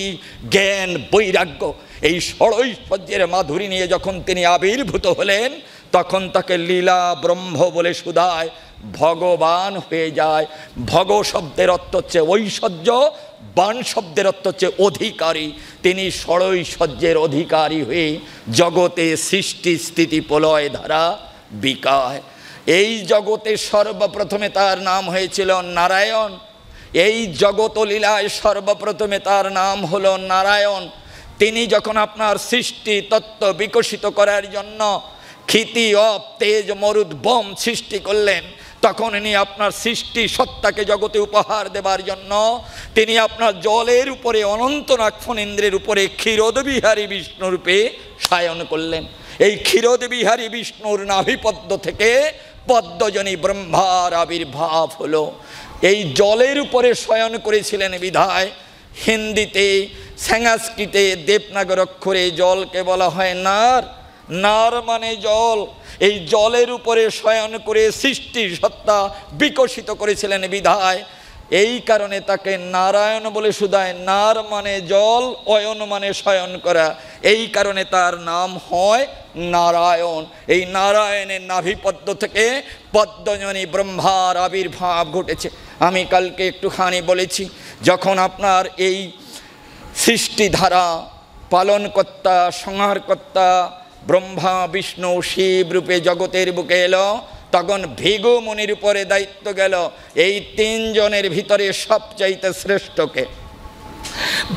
জ্ঞান, বৈরাগ্য এই ষড়ৈশ্বর্যের মাধুরী নিয়ে যখন তিনি আবির্ভূত হলেন, তখন তাকে লীলা ব্রহ্ম বলে শুধায়, ভগবান হয়ে যায়। ভগ শব্দের অর্থ হচ্ছে ঐশ্বর্য, বাণ শব্দের অর্থ হচ্ছে অধিকারী। তিনি ষড়ৈশ্বর্যের অধিকারী হয়ে জগতে সৃষ্টি স্থিতি প্রলয় ধারা বিকায়। এই জগতে সর্বপ্রথমে তার নাম হয়েছিল নারায়ণ। এই জগত লীলায় সর্বপ্রথমে তার নাম হলো নারায়ণ। তিনি যখন আপনার সৃষ্টি তত্ত্ব বিকশিত করার জন্য ক্ষিতি, অপ, তেজ, মরুদ, বোম সৃষ্টি করলেন, তখন ইনি আপনার সৃষ্টি সত্তাকে জগতে উপহার দেবার জন্য তিনি আপনার জলের উপরে, অনন্তনাগ ফণীন্দ্রের উপরে ক্ষীরোদবিহারী বিষ্ণুরূপে শায়ন করলেন। এই ক্ষীরোদবিহারী বিষ্ণুর নাভিপদ্ম থেকে পদ্মজনী ব্রহ্মার আবির্ভাব হলো। এই জলের উপরে শয়ন করেছিলেন বিধায় হিন্দিতে, সংস্কৃতে, দেবনাগর অক্ষরে জলকে বলা হয় নার। নার মানে জল। এই জলের উপরে শয়ন করে সৃষ্টি সত্তা বিকশিত করেছিলেন বিধায় এই কারণে তাকে নারায়ণ বলে শুধায়। নার মানে জল, অয়ন মানে শয়ন করা, এই কারণে তার নাম হয় নারায়ণ। এই নারায়ণের নাভিপদ্ম থেকে পদ্মজনী ব্রহ্মার আবির্ভাব ঘটেছে। আমি কালকে একটুখানি বলেছি, যখন আপনার এই সৃষ্টিধারা পালনকর্তা, সংহারকর্তা ব্রহ্মা, বিষ্ণু, শিব রূপে জগতের বুকে এলো, তখন ভৃগু মুনির উপরে দায়িত্ব গেল এই তিনজনের ভিতরে সবচাইতে শ্রেষ্ঠকে।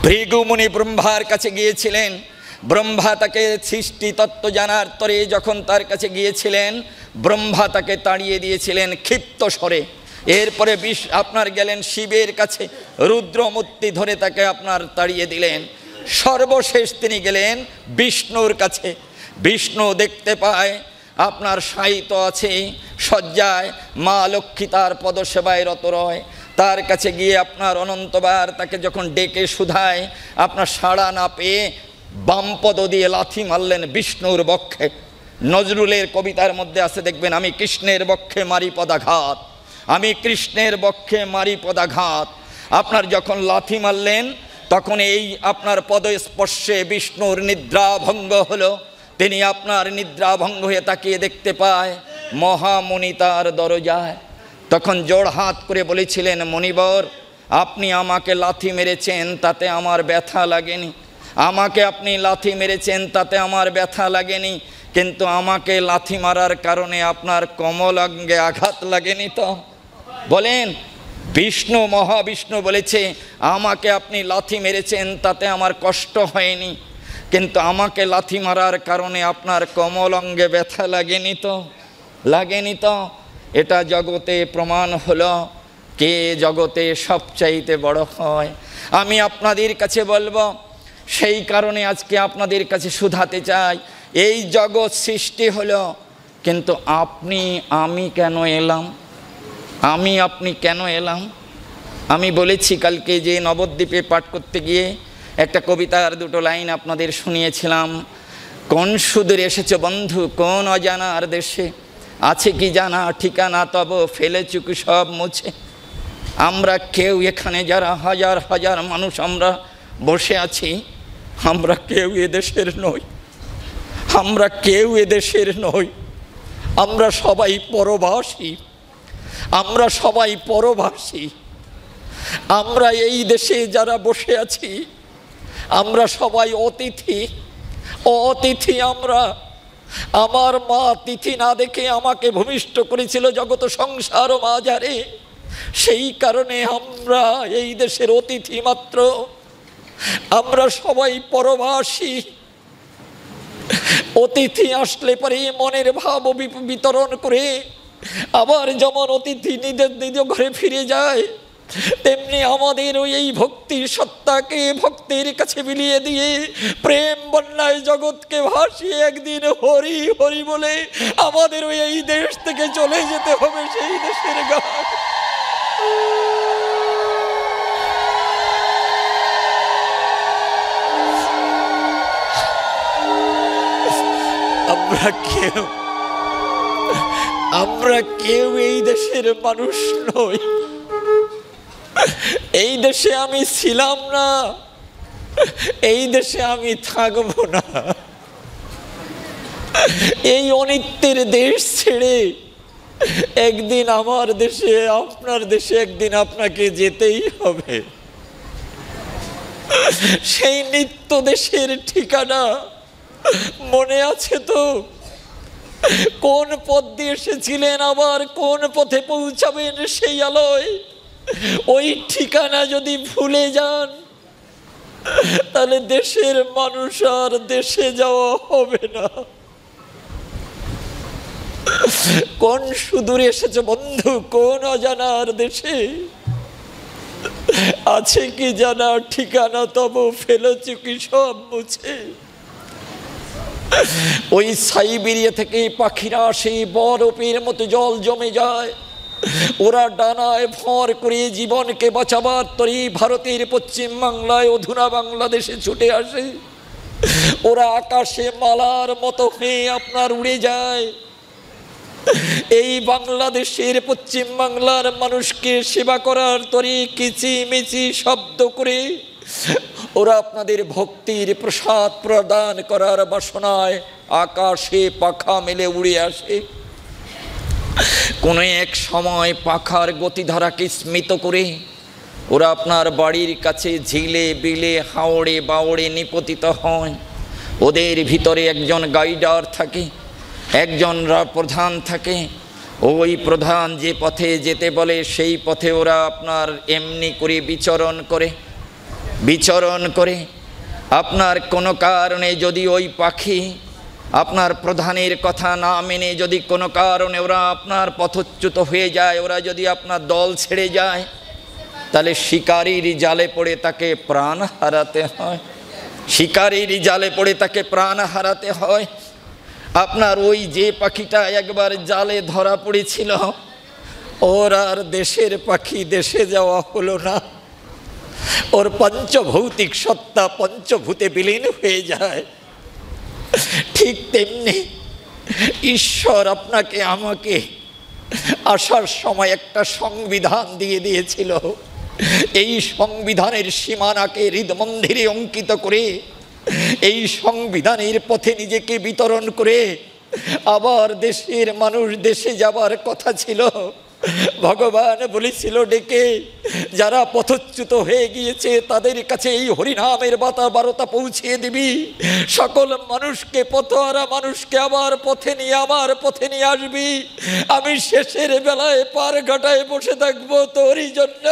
ভৃগু মুনি ব্রহ্মার কাছে গিয়েছিলেন। ব্রহ্মা তাকে সৃষ্টি তত্ত্ব জানার তরে যখন তার কাছে গিয়েছিলেন, ব্রহ্মা তাকে তাড়িয়ে দিয়েছিলেন ক্ষিপ্ত স্বরে। এরপরে আপনার গেলেন শিবের কাছে, রুদ্রমূর্তি ধরে তাকে আপনার তাড়িয়ে দিলেন। সর্বশেষ তিনি গেলেন বিষ্ণুর কাছে। বিষ্ণু দেখতে পায় আপনার শায়িত আছে শয্যায়, মা লক্ষ্মী তার পদসেবায় রত রয়। তার কাছে গিয়ে আপনার অনন্তবার তাকে যখন ডেকে শুধায়, আপনার সাড়া না পেয়ে বামপদ দিয়ে লাথি মারলেন বিষ্ণুর বক্ষে। নজরুলের কবিতার মধ্যে আছে দেখবেন, আমি কৃষ্ণের বক্ষে মারি পদাঘাত, আমি কৃষ্ণের বক্ষে মারি পদাঘাত। আপনার যখন লাথি মারলেন তখন এই আপনার পদস্পর্শে বিষ্ণুর নিদ্রা ভঙ্গ হলো। তিনি আপনার নিদ্রা ভঙ্গ হয়ে তাকিয়ে দেখতে পায় মহামুনি তার দরজায়। তখন জোড় হাত করে বলেছিলেন, মনিবর আপনি আমাকে লাথি মেরেছেন তাতে আমার ব্যথা লাগেনি, আমাকে আপনি লাথি মেরেছেন তাতে আমার ব্যথা লাগেনি, কিন্তু আমাকে লাথি মারার কারণে আপনার কমলাঙ্গে আঘাত লাগেনি তো? বলেন, বিষ্ণু মহাবিষ্ণু বলেছে আমাকে আপনি লাথি মেরেছেন তাতে আমার কষ্ট হয়নি, কিন্তু আমাকে লাথি মারার কারণে আপনার কমলাঙ্গে ব্যথা লাগেনি তো? লাগেনি তো? এটা জগতে প্রমাণ হলো কে জগতে সবচাইতে বড় হয়। আমি আপনাদের কাছে বলবো, সেই কারণে আজকে আপনাদের কাছে শুধাতে চাই, এই জগৎ সৃষ্টি হলো, কিন্তু আপনি আমি কেন এলাম? আমি আপনি কেন এলাম? আমি বলেছি কালকে যে নবদ্বীপে পাঠ করতে গিয়ে একটা কবিতার দুটো লাইন আপনাদের শুনিয়েছিলাম। কোন সুদূরে এসেছ বন্ধু কোন অজানার দেশে, আছে কি জানা ঠিকানা তব ফেলে চুকু সব মুছে। আমরা কেউ এখানে যারা হাজার হাজার মানুষ আমরা বসে আছি, আমরা কেউ এদেশের নই, আমরা কেউ এদেশের নই, আমরা সবাই পরবাসী, আমরা সবাই পরবাসী। আমরা এই দেশে যারা বসে আছি আমরা সবাই অতিথি, অতিথি আমরা। আমার মা তিথি না দেখে আমাকে ভূমিষ্ঠ করেছিল জগত সংসার মাঝারে, সেই কারণে আমরা এই দেশের অতিথি মাত্র, আমরা সবাই পরবাসী। অতিথি আসলে পরে মনের ভাব বিতরণ করে আবার যেমন অতিথি নিজের নিজ ঘরে ফিরে যায়, তেমনি আমাদের ওই এই ভক্তির সত্তাকে ভক্তের কাছে বিলিয়ে দিয়ে প্রেম বন্যায় জগৎকে ভাসিয়ে একদিন হরি হরি বলে আমাদের ওই এই দেশ থেকে চলে যেতে হবে সেই দেশের গান। আমরা কেউ এই দেশের মানুষ নই, এই দেশে আমি ছিলাম না, এই দেশে আমি থাকবো না। এই অনিত্যের দেশ ছেড়ে একদিন আমার দেশে আপনার দেশে একদিন আপনাকে যেতেই হবে। সেই নিত্য দেশের ঠিকানা মনে আছে তো? কোন পথ দিয়ে এসেছিলেন, আবার কোন পথে পৌঁছাবেন সেই আলোয়? ওই ঠিকানা যদি ভুলে যান তাহলে দেশের মানুষ আর দেশে যাওয়া হবে না। কোন সুদূরে এসেছে বন্ধু কোন অজানার দেশে, আছে কি জানা ঠিকানা তব ফেলেছি কি সব মুছে। ওই সাইবেরিয়া থেকে পাখিরা সেই বরফের মতো জল জমে যায়, ওরা ডানায় ভর করে জীবনকে বাঁচাবার তরে ভারতের পশ্চিম বাংলায় অধুনা বাংলাদেশে ছুটে আসে। ওরা আকাশে মালার মতো হয়ে আপনার উড়ে যায়। এই বাংলাদেশের পশ্চিম বাংলার মানুষকে সেবা করার তরে কিচিমিচি শব্দ করে ওরা আপনাদের ভক্তির প্রসাদ প্রদান করার বাসনায় আকাশে পাখা মেলে উড়ে আসে। কোনো এক সময় পাখার গতিধারাকে স্মিত করে ওরা আপনার বাড়ির কাছে ঝিলে বিলে হাওড়ে বাওড়ে নিপতিত হয়। ওদের ভিতরে একজন গাইডার থাকে, একজন প্রধান থাকে। ওই প্রধান যে পথে যেতে বলে সেই পথে ওরা আপনার এমনি করে বিচরণ করে আপনার কোনো কারণে যদি ওই পাখি আপনার প্রধানের কথা না মেনে যদি কোনো কারণে ওরা আপনার পথচ্যুত হয়ে যায়, ওরা যদি আপনার দল ছেড়ে যায়, তাহলে শিকারির জালে পড়ে তাকে প্রাণ হারাতে হয়। শিকারির জালে পড়ে তাকে প্রাণ হারাতে হয়। আপনার ওই যে পাখিটা একবার জালে ধরা পড়েছিল, ওর আর দেশের পাখি দেশে যাওয়া হলো না। ওর পঞ্চভৌতিক সত্তা পঞ্চভূতে বিলীন হয়ে যায়। ঠিক তেমনি ঈশ্বর আপনাকে আমাকে আসার সময় একটা সংবিধান দিয়ে দিয়েছিল। এই সংবিধানের সীমানাকে হৃদমন্দিরে অঙ্কিত করে এই সংবিধানের পথে নিজেকে বিতরণ করে আবার দেশের মানুষ দেশে যাবার কথা ছিল। ভগবান বলেছিল ডেকে, যারা পথচ্যুত হয়ে গিয়েছে তাদের কাছে এই হরিনামের বার্তা পৌঁছিয়ে দিবি। সকল মানুষকে, পথহারা মানুষকে আবার পথে নিয়ে আসবি। আমি শেষের বেলায় পার ঘাটায় বসে থাকবো তোরই জন্য।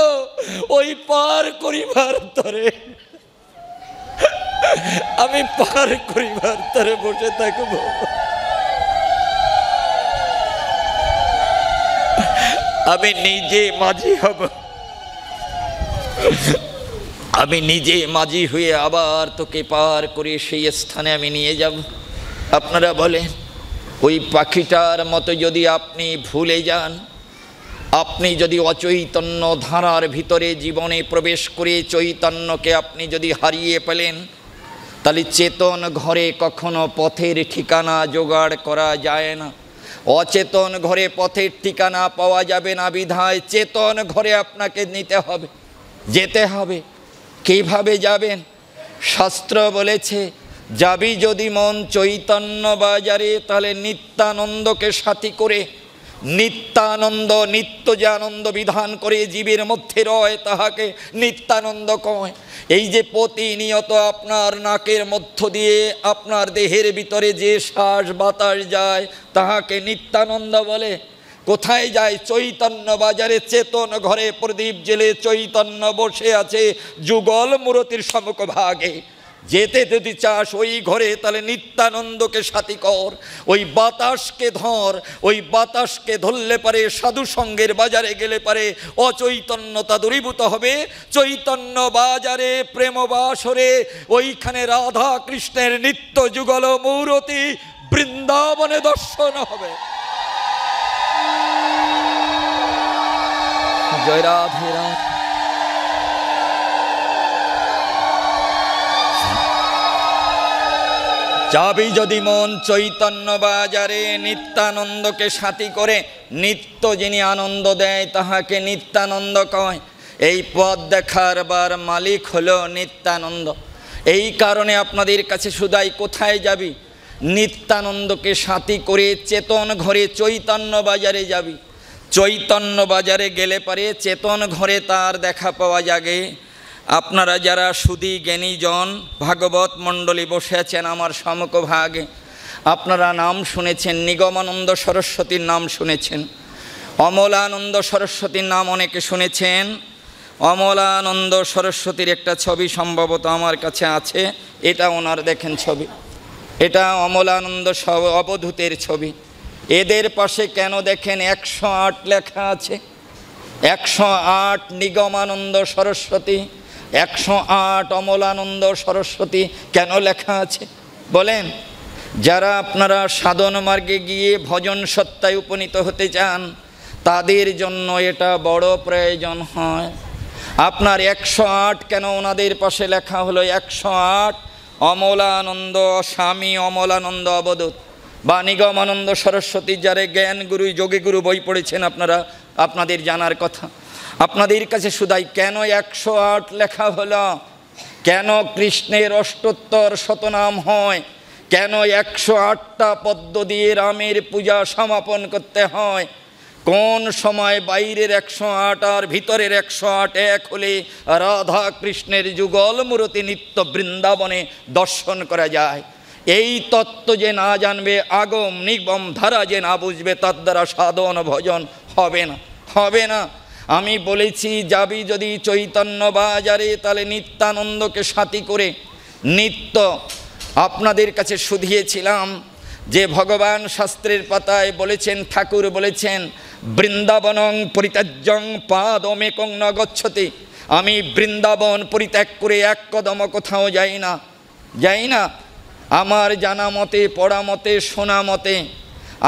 ওই পার করিবার তরে আমি পার করিবার তরে বসে থাকবো। আমি নিজে মাঝি হব, আমি নিজে মাঝি হয়ে আবার তোকে পার করে সেই স্থানে আমি নিয়ে যাব। আপনারা বলেন, ওই পাখিটার মতো যদি আপনি ভুলে যান, আপনি যদি অচৈতন্য ধারার ভিতরে জীবনে প্রবেশ করে চৈতন্যকে আপনি যদি হারিয়ে পেলেন, তাহলে চেতন ঘরে কখনো পথের ঠিকানা জোগাড় করা যায় না। অচেতন ঘরে পথের ঠিকানা পাওয়া যাবে না, বিধায় চেতন ঘরে আপনাকে নিতে হবে, যেতে হবে। কিভাবে যাবেন? শাস্ত্র বলেছে, যাবি যদি মন চৈতন্য বাজারে, তাহলে নিত্যানন্দকে সাথী করে, নিত্যানন্দ, নিত্য যে আনন্দ বিধান করে জীবের মধ্যে রয় তাহাকে নিত্যানন্দ কয়। এই যে প্রতিনিয়ত আপনার নাকের মধ্য দিয়ে আপনার দেহের ভিতরে যে শ্বাস বাতাস যায় তাহাকে নিত্যানন্দ বলে। কোথায় যায়? চৈতন্য বাজারে চেতন ঘরে প্রদীপ জেলে চৈতন্য বসে আছে যুগল মূরতির সম্মুখ ভাগে। যেতে যদি চাস ওই ঘরে, তাহলে নিত্যানন্দকে সাথী কর। ওই বাতাসকে ধর, ওই বাতাসকে ধরলে পারে সাধু সঙ্গের বাজারে গেলে পারে অচৈতন্যতা দূরীভূত হবে। চৈতন্য বাজারে প্রেম বাসরে ওইখানে রাধা কৃষ্ণের নিত্য যুগল মূরতি বৃন্দাবনে দর্শন হবে। জয় রাধে রাধে। যাবি যদি মন চৈতন্য বাজারে, নিত্যানন্দকে সাথী করে। নিত্য যিনি আনন্দ দেয় তাহাকে নিত্যানন্দ কয়। এই পথ দেখার বার মালিক হলো নিত্যানন্দ। এই কারণে আপনাদের কাছে শুধাই, কোথায় যাবি? নিত্যানন্দকে সাথী করে চেতন ঘরে চৈতন্য বাজারে যাবি। চৈতন্য বাজারে গেলে পারে চেতন ঘরে তার দেখা পাওয়া যাবে। আপনারা যারা সুধী জ্ঞানীজন ভাগবত মণ্ডলী বসে আছেন আমার সম্মুখ ভাগে, আপনারা নাম শুনেছেন, নিগমানন্দ সরস্বতীর নাম শুনেছেন, অমলানন্দ সরস্বতীর নাম অনেকে শুনেছেন। অমলানন্দ সরস্বতীর একটা ছবি সম্ভবত আমার কাছে আছে, এটা ওনার দেখেন ছবি, এটা অমলানন্দ অবধূতের ছবি। এদের পাশে কেন দেখেন 108 লেখা আছে? 108 নিগমানন্দ সরস্বতী, 108 অমলানন্দ সরস্বতী কেন লেখা আছে বলেন? যারা আপনারা সাধন মার্গে গিয়ে ভজন সত্তায় উপনীত হতে চান তাদের জন্য এটা বড় প্রয়োজন হয়। আপনার 108 কেন ওনাদের পাশে লেখা হলো? 108 অমলানন্দ স্বামী অমলানন্দ অবধূত বা নিগমানন্দ সরস্বতী, যারা জ্ঞান গুরু যোগী গুরু বই পড়েছেন আপনারা, আপনাদের জানার কথা। আপনাদের কাছে শুধাই, কেন 108 লেখা হলো? কেন কৃষ্ণের অষ্টোত্তর শতনাম হয়? কেন 108টা পদ্ম দিয়ে রামের পূজা সমাপন করতে হয়? কোন সময় বাইরের 108 আর ভিতরের 108 এক হলে রাধা কৃষ্ণের যুগল মূরতি নিত্য বৃন্দাবনে দর্শন করা যায়। এই তত্ত্ব যে না জানবে, আগম নিগম ধারা যে না বুঝবে, তার দ্বারা সাধন ভজন হবে না, হবে না। আমি বলেছি, যাবি যদি চৈতন্য বাজারে, তাহলে নিত্যানন্দকে সাথী করে নিত্য। আপনাদের কাছে শুধিয়েছিলাম যে ভগবান শাস্ত্রের পাতায় বলেছেন, ঠাকুর বলেছেন, বৃন্দাবনং পরিত্যাজ্যং পাদমেকং ন গচ্ছতি। আমি বৃন্দাবন পরিত্যাগ করে এক কদম কোথাও যাই না। আমার জানা মতে, পড়া মতে, শোনা মতে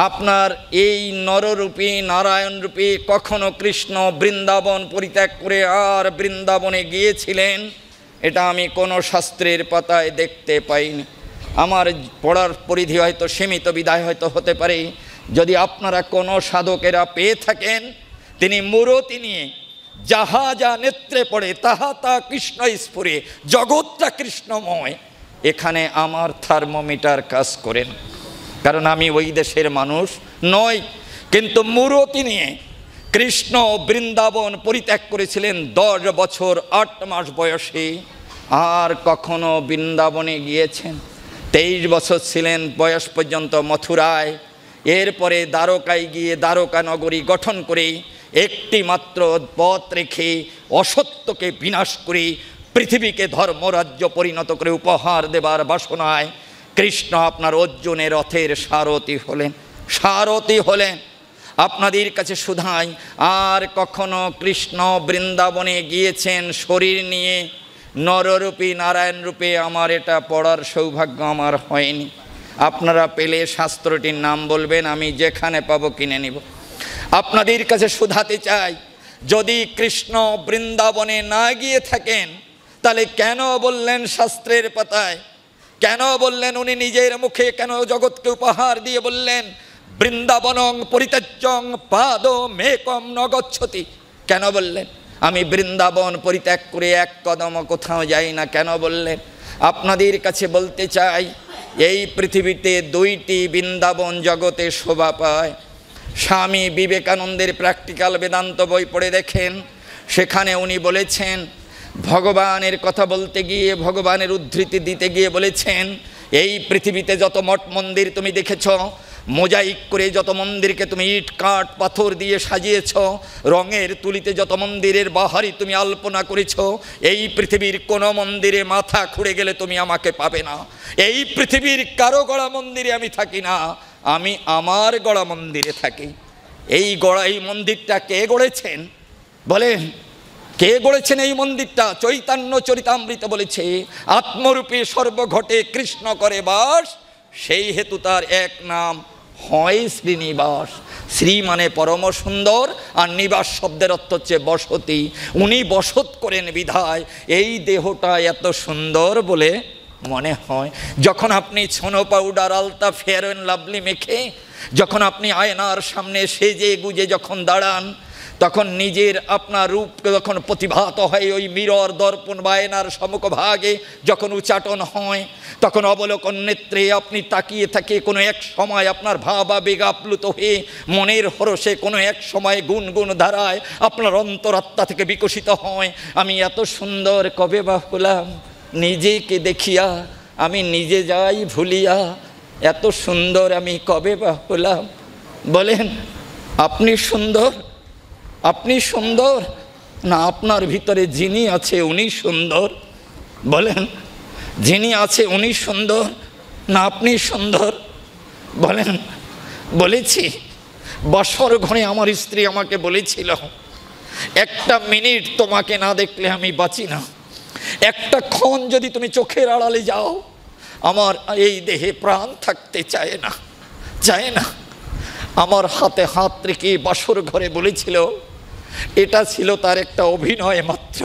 আপনার এই নররূপী নারায়ণ রূপী কখনো কৃষ্ণ বৃন্দাবন পরিত্যাগ করে আর বৃন্দাবনে গিয়েছিলেন, এটা আমি কোনো শাস্ত্রের পাতায় দেখতে পাইনি। আমার পড়ার পরিধি হয়তো সীমিত, বিদায় হয়তো হতে পারে। যদি আপনারা কোনো সাধকেরা পেয়ে থাকেন, তিনি মূরতি নিয়ে যাহা যা নেত্রে পড়ে তাহা তা কৃষ্ণ স্ফুরে, জগৎটা কৃষ্ণময়, এখানে আমার থার্মোমিটার কাজ করেন। কারণ আমি ওই দেশের মানুষ নই, কিন্তু মূরতি নিয়ে কৃষ্ণ বৃন্দাবন পরিত্যাগ করেছিলেন 10 বছর 8 মাস বয়সে, আর কখনো বৃন্দাবনে গিয়েছেন? 23 বছর ছিলেন বয়স পর্যন্ত মথুরায়। এরপরে দ্বারকায় গিয়ে দ্বারকা নগরী গঠন করে একটি মাত্র পথ রেখে অসত্যকে বিনাশ করে পৃথিবীকে ধর্মরাজ্য পরিণত করে উপহার দেবার বাসনায় কৃষ্ণ আপনার অর্জুনের রথের সারথি হলেন। আপনাদের কাছে শুধাই, আর কখনো কৃষ্ণ বৃন্দাবনে গিয়েছেন শরীর নিয়ে, নররূপী নারায়ণ রূপে? আমার এটা পড়ার সৌভাগ্য আমার হয়নি। আপনারা পেলে শাস্ত্রটির নাম বলবেন, আমি যেখানে পাবো কিনে নিব। আপনাদের কাছে শুধাতে চাই, যদি কৃষ্ণ বৃন্দাবনে না গিয়ে থাকেন তাহলে কেন বললেন শাস্ত্রের পাতায়, কেন বললেন উনি নিজের মুখে, কেন জগৎকে উপহার দিয়ে বললেন বৃন্দাবনং পরিত্যাজ্যং পাদ মেকম ন গচ্ছতি? কেন বললেন আমি বৃন্দাবন পরিত্যাগ করে এক কদম কোথাও যাই না? কেন বললেন? আপনাদের কাছে বলতে চাই, এই পৃথিবীতে 2টি বৃন্দাবন জগতে শোভা পায়। স্বামী বিবেকানন্দের প্র্যাকটিক্যাল বেদান্ত বই পড়ে দেখেন, সেখানে উনি বলেছেন, ভগবানের কথা বলতে গিয়ে, ভগবানের উদ্ধৃতি দিতে গিয়ে বলেছেন, এই পৃথিবীতে যত মঠ মন্দির তুমি দেখেছ, মোজাইক করে যত মন্দিরকে তুমি ইট কাঠ পাথর দিয়ে সাজিয়েছ, রঙের তুলিতে যত মন্দিরের বাহারি তুমি আলপনা করেছ, এই পৃথিবীর কোনো মন্দিরে মাথা খুঁড়ে গেলে তুমি আমাকে পাবে না। এই পৃথিবীর কারো গড়া মন্দিরে আমি থাকি না, আমি আমার গড়া মন্দিরে থাকি। এই মন্দিরটা কে গড়েছেন বলেন? কে গড়েছেন এই মন্দিরটা? চৈতন্য চরিতামৃত বলেছে, আত্মরূপে সর্বঘটে কৃষ্ণ করে বাস, সেই হেতু তার এক নাম হয় শ্রীনিবাস। শ্রী মানে পরম সুন্দর, আর নিবাস শব্দের অর্থ হচ্ছে বসতি। উনি বসত করেন বিধায় এই দেহটা এত সুন্দর বলে মনে হয়। যখন আপনি ছোনো পাউডার, আলতা, ফেয়ার অ্যান্ড লাভলি মেখে যখন আপনি আয়নার সামনে সেজে গুজে যখন দাঁড়ান, তখন নিজের আপনার রূপ যখন প্রতিভাত হয়, ওই মিরর দর্পণ বা আয়নার সম্মুখভাগে যখন উচ্চাটন হয়, তখন অবলোকন নেত্রে আপনি তাকিয়ে থাকে কোনো এক সময় আপনার ভাবাবেগ আপ্লুত হয়ে মনের হরষে কোনো এক সময় গুনগুন ধারায় আপনার অন্তরাত্মা থেকে বিকশিত হয়, আমি এত সুন্দর কবে বা হলাম, নিজেকে দেখিয়া আমি নিজে যাই ভুলিয়া, এত সুন্দর আমি কবে বা হলাম। বলেন, আপনি সুন্দর? আপনি সুন্দর না আপনার ভিতরে যিনি আছে উনি সুন্দর? বলেন, যিনি আছে উনি সুন্দর না আপনি সুন্দর? বলেন। বলেছি, বছর ঘরে আমার স্ত্রী আমাকে বলেছিল, একটা মিনিট তোমাকে না দেখলে আমি বাঁচি না, একটা ক্ষণ যদি তুমি চোখের আড়ালে যাও আমার এই দেহে প্রাণ থাকতে চায় না। আমার হাতে হাত রেখে বাসর ঘরে বলেছিল, এটা ছিল তার একটা অভিনয় মাত্র,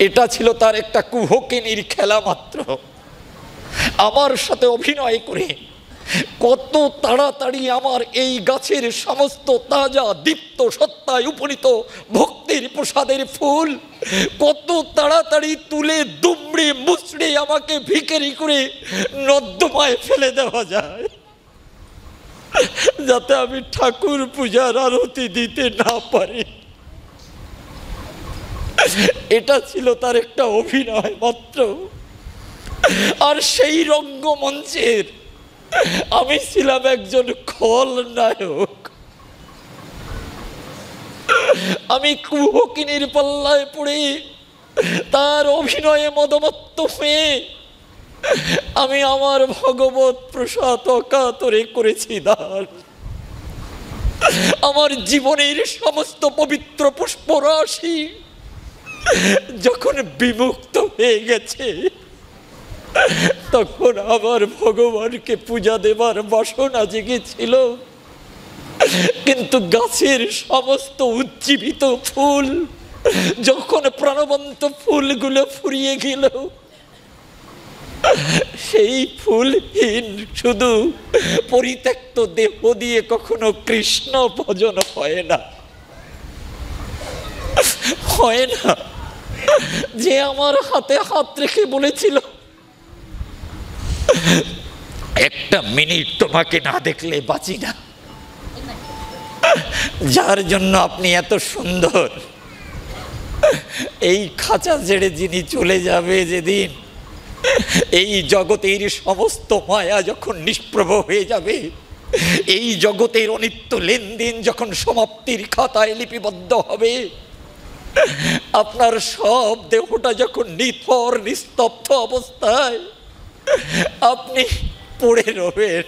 এটা ছিল তার একটা কুহকিনীর খেলা মাত্র। আমার সাথে অভিনয় করে কত তাড়াতাড়ি আমার এই গাছের সমস্ত তাজা দীপ্ত সত্তায় উপনীত ভক্তির প্রসাদের ফুল কত তাড়াতাড়ি তুলে দুমড়ে মুচড়ে আমাকে ভিখারি করে নর্দমায় ফেলে দেওয়া যায়, যাতে আমি ঠাকুর পূজার আরতি দিতে না পারি। এটা ছিল তার একটা অভিনয় মাত্র। আর সেই রঙ্গমঞ্চের আমি ছিলাম একজন খলনায়ক। আমি কুহকিনীর পাল্লায় পড়ে তার অভিনয়ে মদমত্ত হয়ে আমি আমার ভগবত প্রসাদ অকাতরে করেছি দান। আমার জীবনের সমস্ত পবিত্র পুষ্পরাশি যখন বিমুক্ত হয়ে গেছে, তখন আমার ভগবানকে পূজা দেবার বাসনা জেগেছিল, কিন্তু গাছের সমস্ত উজ্জীবিত ফুল যখন প্রাণবন্ত ফুলগুলো ফুরিয়ে গেল, সেই ফুলহীন শুধু পরিত্যক্ত দেহ দিয়ে কখনো কৃষ্ণ ভজন হয় না। যে আমার হাতে হাত রেখে বলেছিল, একটা মিনিট তোমাকে না দেখলে বাঁচি না, যার জন্য আপনি এত সুন্দর, এই খাঁচা ছেড়ে যিনি চলে যাবে যেদিন, এই জগতের সমস্ত মায়া যখন নিষ্প্রভ হয়ে যাবে, এই জগতের অনিত্য লেনদেন যখন সমাপ্তির খাতায় লিপিবদ্ধ হবে, আপনার সব দেহটা যখন নিথর নিস্তব্ধ অবস্থায় আপনি পড়ে রবেন,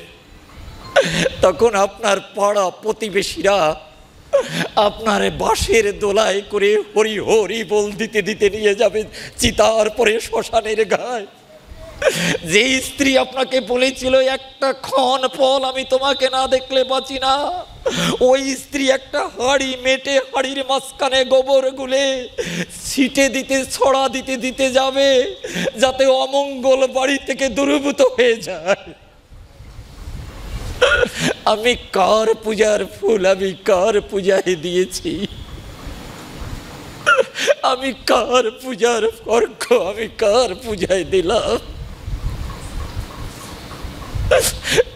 তখন আপনার পাড়া প্রতিবেশীরা আপনার বাঁশের দোলায় করে হরি হরি বল দিতে দিতে নিয়ে যাবে চিতার পরে শ্মশানের গায়ে। যে স্ত্রী আপনাকে বলেছিল একটা ক্ষণ পল আমি তোমাকে না দেখলে বাঁচি না, ওই স্ত্রী একটা হাঁড়ি মেটে হাঁড়ির মাঝখানে গোবর গুলে ছিটে দিতে ছড়া দিতে দিতে যাবে যাতে অমঙ্গল বাড়ি থেকে দূরীভূত হয়ে যায়। আমি কার পূজার ফুল আমি কার পূজায় দিয়েছি, আমি কার পূজার অর্ঘ্য আমি কার পূজায় দিলাম।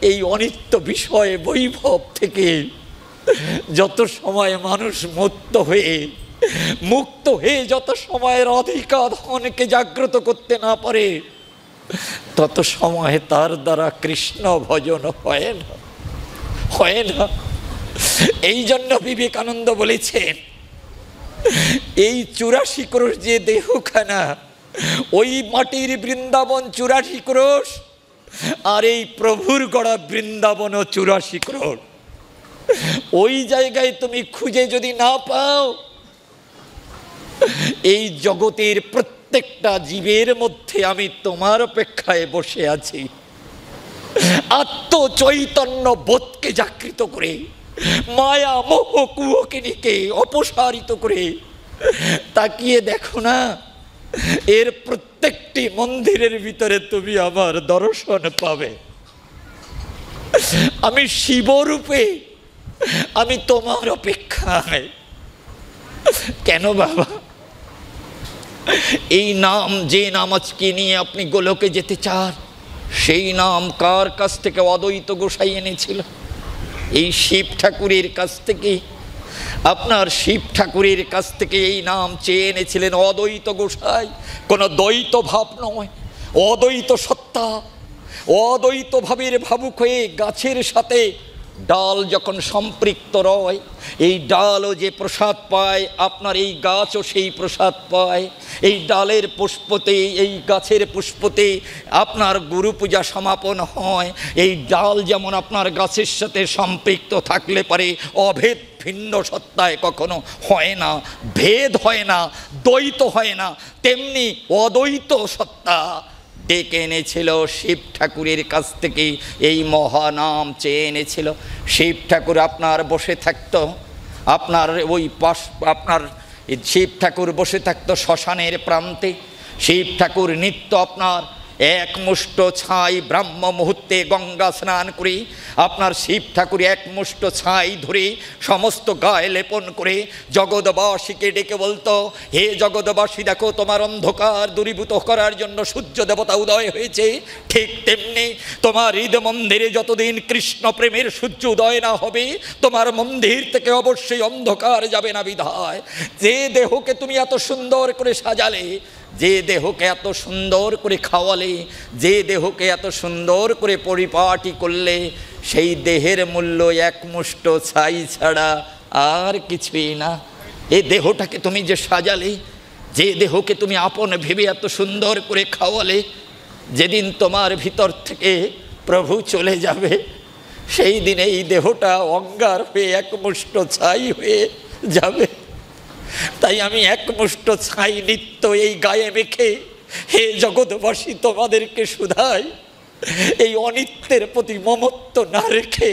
এই অনিত্য বিষয় বৈভব থেকে যত সময় মানুষ মুক্ত হয়ে যত সময়ের অধিকার ধনকে জাগ্রত করতে না পারে, তত সময় তার দ্বারা কৃষ্ণ ভজন হয় না। এই জন্য বিবেকানন্দ বলেছেন, এই 84 ক্রোশ যে দেহখানা, ওই মাটির বৃন্দাবন 84 ক্রোশ, আর এই প্রভুর গড়া বৃন্দাবনও 84 ক্রোশ। ওই জায়গায় তুমি খুঁজে যদি না পাও, এই জগতের প্রত্যেকটা জীবের মধ্যে আমি তোমার অপেক্ষায় বসে আছি। আত্মচৈতন্য বোধকে জাগৃত করে, মায়া মোহ কুহকিনীকে অপসারিত করে তাকিয়ে দেখো না, এর প্রত্যেকটি মন্দিরের ভিতরে তুমি আমার দর্শন পাবে। আমি শিবরূপে আমি তোমার অপেক্ষায়। কেন বাবা? এই নাম, যে নাম আজকে নিয়ে আপনি গোলকে যেতে চান, সেই নাম কার কাছ থেকে অদ্বৈত গোসাই এনেছিল? এই শিব ঠাকুরের কাছ থেকে। আপনার শিব ঠাকুরের কাছ থেকে এই নাম চেয়ে এনেছিলেন অদ্বৈত গোসাই। কোনো দ্বৈত ভাব নয়, অদ্বৈত সত্তা। অদ্বৈত ভাবের ভাবুক হয়ে গাছের সাথে ডাল যখন সম্পৃক্ত রয়, এই ডালও যে প্রসাদ পায়, আপনার এই গাছও সেই প্রসাদ পায়। এই ডালের পুষ্পতে, এই গাছের পুষ্পতে আপনার গুরু পূজা সমাপন হয়। এই ডাল যেমন আপনার গাছের সাথে সম্পৃক্ত থাকলে পারে অভেদ ভিন্ন সত্তায় কখনো হয় না, ভেদ হয় না, দ্বৈত হয় না, তেমনি অদ্বৈত সত্তা ডেকে এনেছিল শিব ঠাকুরের কাছ থেকে, এই মহানাম চেয়ে এনেছিল। শিব ঠাকুর আপনার বসে থাকতো, আপনার ওই আপনার শিব ঠাকুর বসে থাকতো শ্মশানের প্রান্তে। শিব ঠাকুর নিত্য আপনার এক মুষ্ট ছাই ব্রাহ্ম মুহূর্তে গঙ্গা স্নান করে, আপনার শিব ঠাকুর এক মুষ্ট ছাই ধরে সমস্ত গায়ে লেপন করে জগৎবাসীকে ডেকে বলতো, হে জগৎবাসী দেখো তোমার অন্ধকার দূরীভূত করার জন্য সূর্য দেবতা উদয় হয়েছে। ঠিক তেমনি তোমার হৃদ মন্দিরে যতদিন কৃষ্ণ প্রেমের সূর্য উদয় না হবে, তোমার মন্দির থেকে অবশ্যই অন্ধকার যাবে না। বিধায় যে দেহকে তুমি এত সুন্দর করে সাজালে, যে দেহকে এত সুন্দর করে খাওয়ালে, যে দেহকে এত সুন্দর করে পরিপাটি করলে, সেই দেহের মূল্য এক মুষ্ট ছাই ছাড়া আর কিছুই না। এই দেহটাকে তুমি যে সাজালে, যে দেহকে তুমি আপন ভেবে এত সুন্দর করে খাওয়ালে, যেদিন তোমার ভিতর থেকে প্রভু চলে যাবে, সেই দিন এই দেহটা অঙ্গার হয়ে এক মুষ্ট ছাই হয়ে যাবে। তাই আমি এক মুষ্ট ছাই নিত্য এই গায়ে মেখে, হে জগৎবাসী তোমাদেরকে শুধাই, এই অনিত্যের প্রতি মমত্ব না রেখে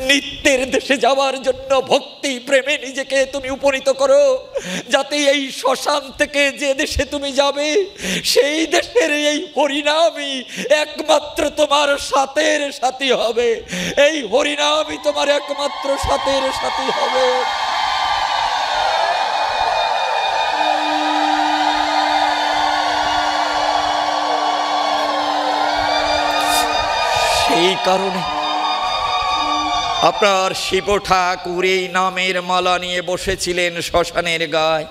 নিত্যের দেশে যাওয়ার জন্য ভক্তি প্রেমে নিজেকে তুমি উপনীত করো, যাতে এই শ্মশান থেকে যে দেশে তুমি যাবে, সেই দেশের এই হরিনামই একমাত্র তোমার সাথের সাথী হবে। এই হরিনামই তোমার একমাত্র সাথের সাথী হবে। আপনার শিব ঠাকুর এই নামের মালা নিয়ে বসেছিলেন শ্মশানের গায়ে।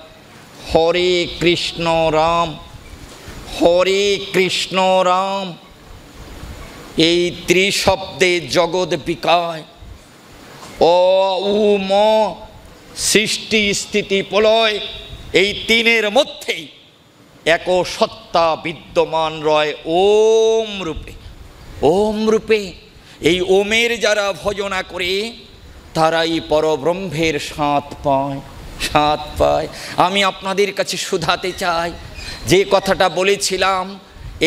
হরে কৃষ্ণ রাম, হরে কৃষ্ণ রাম, এই ত্রিশব্দে জগৎ বিকায়। অ উ ম, সৃষ্টি স্থিতি প্রলয়, এই তিনের মধ্যেই এক সত্তা বিদ্যমান রয় ওম রূপে। ওম রূপে এই ওমের যারা ভজনা করে তারাই পরব্রহ্মের স্বাদ পায়, স্বাদ পায়। আমি আপনাদের কাছে শুধাতে চাই, যে কথাটা বলেছিলাম,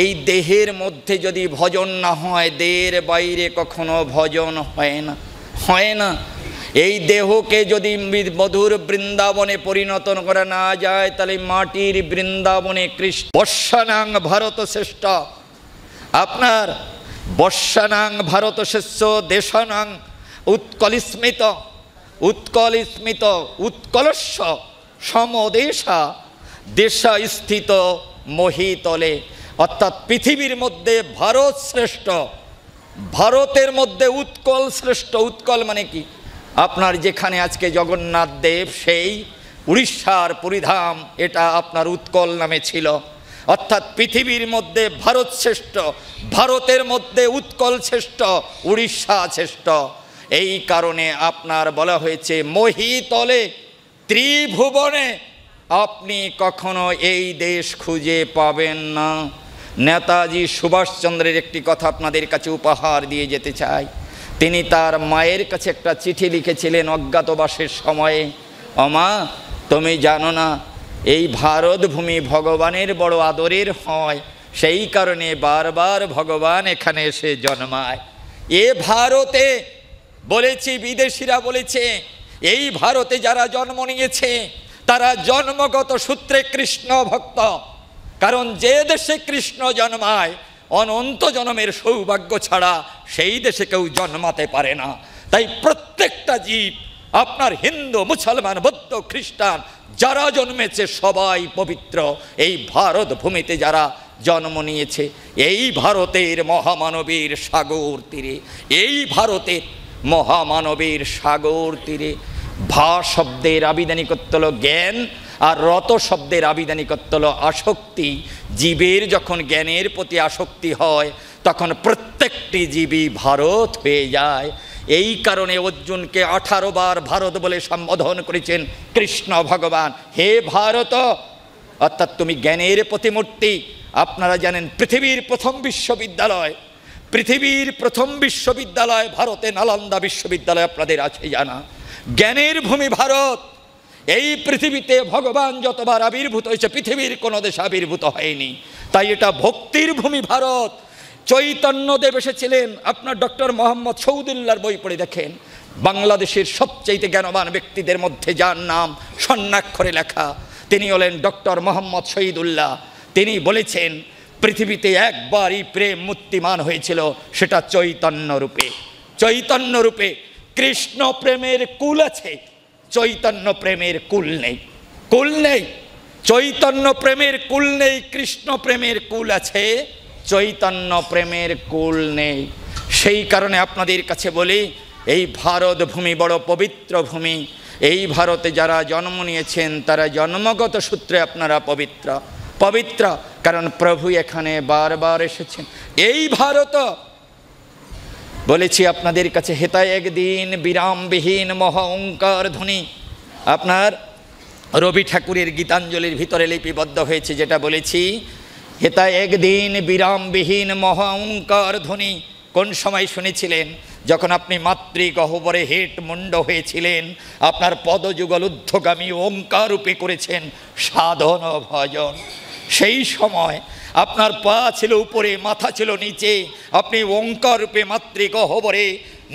এই দেহের মধ্যে যদি ভজন না হয়, দেহের বাইরে কখনো ভজন হয় না, হয় না। এই দেহকে যদি মধুর বৃন্দাবনে পরিণত করা না যায়, তাহলে মাটির বৃন্দাবনে কৃষ্ণ। বর্ষানাং ভারত শ্রেষ্ঠ, আপনার বর্ষানাং ভারত শ্রেষ্ঠ, দেশানাং উৎকলস্মিত, উৎকলস্মিত উৎকলস্য সমদেশা, দেশা স্থিত মহিতলে। অর্থাৎ পৃথিবীর মধ্যে ভারত শ্রেষ্ঠ, ভারতের মধ্যে উৎকল শ্রেষ্ঠ। উৎকল মানে কি? আপনার যেখানে আজকে জগন্নাথ দেব, সেই উড়িষ্যার পুরীধাম, এটা আপনার উৎকল নামে ছিল। অর্থাৎ পৃথিবীর মধ্যে ভারত শ্রেষ্ঠ, ভারতের মধ্যে উৎকল শ্রেষ্ঠ, উড়িষ্যা শ্রেষ্ঠ। এই কারণে আপনার বলা হয়েছে মহিতলে, ত্রিভুবনে আপনি কখনো এই দেশ খুঁজে পাবেন না। নেতাজি সুভাষচন্দ্রের একটি কথা আপনাদের কাছে উপহার দিয়ে যেতে চাই। তিনি তার মায়ের কাছে একটা চিঠি লিখেছিলেন অজ্ঞাতবাসের সময়ে। অমা, তুমি জানো না, এই ভারত ভূমি ভগবানের বড় আদরের হয়, সেই কারণে বারবার ভগবান এখানে এসে জন্মায়। এ ভারতে বলেছি, বিদেশিরা বলেছে, এই ভারতে যারা জন্ম নিয়েছে তারা জন্মগত সূত্রে কৃষ্ণ ভক্ত। কারণ যে দেশে কৃষ্ণ জন্মায়, অনন্ত জন্মের সৌভাগ্য ছাড়া সেই দেশে কেউ জন্মাতে পারে না। তাই প্রত্যেকটা জীব, আপনার হিন্দু, মুসলমান, বৌদ্ধ, খ্রিস্টান যারা জন্মেছে সবাই পবিত্র। এই ভারত ভূমিতে যারা জন্ম নিয়েছে, এই ভারতের মহামানবীর সাগর তীরে, এই ভারতের মহামানবীর সাগর তীরে ভা শব্দের আবিধানিকত্ব হল জ্ঞান, আর রত শব্দের আবিধানিকত্ব হল আসক্তি। জীবের যখন জ্ঞানের প্রতি আসক্তি হয়, তখন প্রত্যেকটি জীবই ভারত হয়ে যায়। এই কারণে অর্জুনকে 18 বার ভারত বলে সম্বোধন করেছেন কৃষ্ণ ভগবান। হে ভারত, অর্থাৎ তুমি জ্ঞানের প্রতিমূর্তি। আপনারা জানেন পৃথিবীর প্রথম বিশ্ববিদ্যালয়, পৃথিবীর প্রথম বিশ্ববিদ্যালয় ভারতে নালন্দা বিশ্ববিদ্যালয়, আপনাদের আছে জানা। জ্ঞানের ভূমি ভারত। এই পৃথিবীতে ভগবান যতবার আবির্ভূত হয়েছে, পৃথিবীর কোনো দেশে আবির্ভূত হয়নি। তাই এটা ভক্তির ভূমি ভারত। চৈতন্যদেব এসেছিলেন, আপনার ডক্টর মোহাম্মদ শহীদুল্লাহর বই পড়ে দেখেন, বাংলাদেশের সবচেয়ে জ্ঞানবান ব্যক্তিদের মধ্যে যার নাম স্বর্ণাক্ষরে লেখা, তিনি হলেন ডক্টর মোহাম্মদ শহীদুল্লাহ। তিনি বলেছেন, পৃথিবীতে একবারই প্রেম মূর্তিমান হয়েছিল, সেটা চৈতন্য রূপে। চৈতন্য রূপে কৃষ্ণ প্রেমের কুল আছে, চৈতন্য প্রেমের কুল নেই। কুল নেই, চৈতন্য প্রেমের কুল নেই, কৃষ্ণ প্রেমের কুল আছে, চৈতন্য প্রেমের কুল নেই। সেই কারণে আপনাদের কাছে বলি, এই ভারত ভূমি বড় পবিত্র ভূমি। এই ভারতে যারা জন্ম নিয়েছেন তারা জন্মগত সূত্রে আপনারা পবিত্র, পবিত্র। কারণ প্রভু এখানে বারবার এসেছেন। এই ভারত বলেছি আপনাদের কাছে, হেতা একদিন বিরামবিহীন মহা ওঙ্কার ধ্বনি। আপনার রবি ঠাকুরের গীতাঞ্জলির ভিতরে লিপিবদ্ধ হয়েছে, যেটা বলেছি, হেতা একদিন বিরামবিহীন মহা ওঙ্কার ধ্বনি। কোন সময় শুনেছিলেন? যখন আপনি মাতৃগহ্বরে হেট মুন্ড হয়েছিলেন, আপনার পদযুগল ঊর্ধ্বগামী ওঙ্কার রূপে করেছেন সাধন ভজন। সেই সময় আপনার পা ছিল উপরে, মাথা ছিল নিচে, আপনি ওঙ্কার রূপে মাতৃগহ্বরে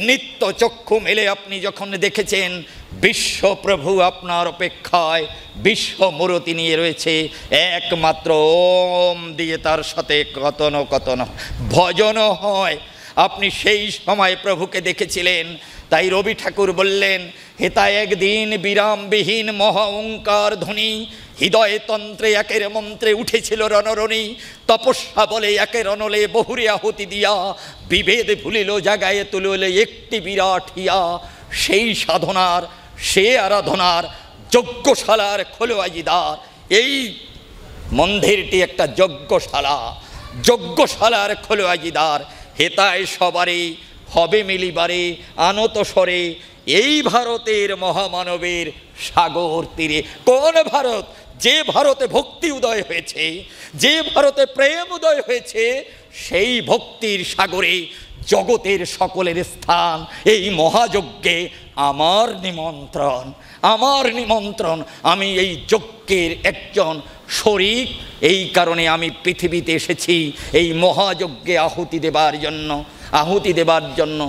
নিত্য চক্ষু মেলে আপনি যখন দেখেছেন বিশ্বপ্রভু আপনার অপেক্ষায় বিশ্বমূর্তি নিয়ে রয়েছে, একমাত্র ওম দিয়ে তার সাথে কতন কতন ভজন হয়। আপনি সেই সময় প্রভুকে দেখেছিলেন। তাই রবি ঠাকুর বললেন, হেতা একদিন বিরামবিহীন মহা ওঙ্কার ধ্বনি, হৃদয়ে তন্ত্রে একের মন্ত্রে উঠেছিল রণরণী, তপস্যা বলে একের অনলে বহুরে আহুতি দিয়া, বিভেদ ভুলিল জাগায়ে তুলিল একটি বিরাট হিয়া। সেই সাধনার, সে আরাধনার যজ্ঞশালার খোলো আজি দ্বার। এই মন্দিরটি একটা যজ্ঞশালা, যজ্ঞশালার খোলো আজি দ্বার। হেতায় সবারে হবে মিলিবারে আনত স্বরে, এই ভারতের মহামানবের সাগর তীরে। কোন ভারত? যে ভারতে ভক্তি উদয় হয়েছে, যে ভারতে প্রেম উদয় হয়েছে, সেই ভক্তির সাগরে জগতের সকলের স্থান। এই মহাযজ্ঞে আমার নিমন্ত্রণ, আমার নিমন্ত্রণ। আমি এই যজ্ঞের একজন শরীক, এই কারণে আমি পৃথিবীতে এসেছি এই মহাযজ্ঞে আহুতি দেবার জন্য, আহুতি দেবার জন্য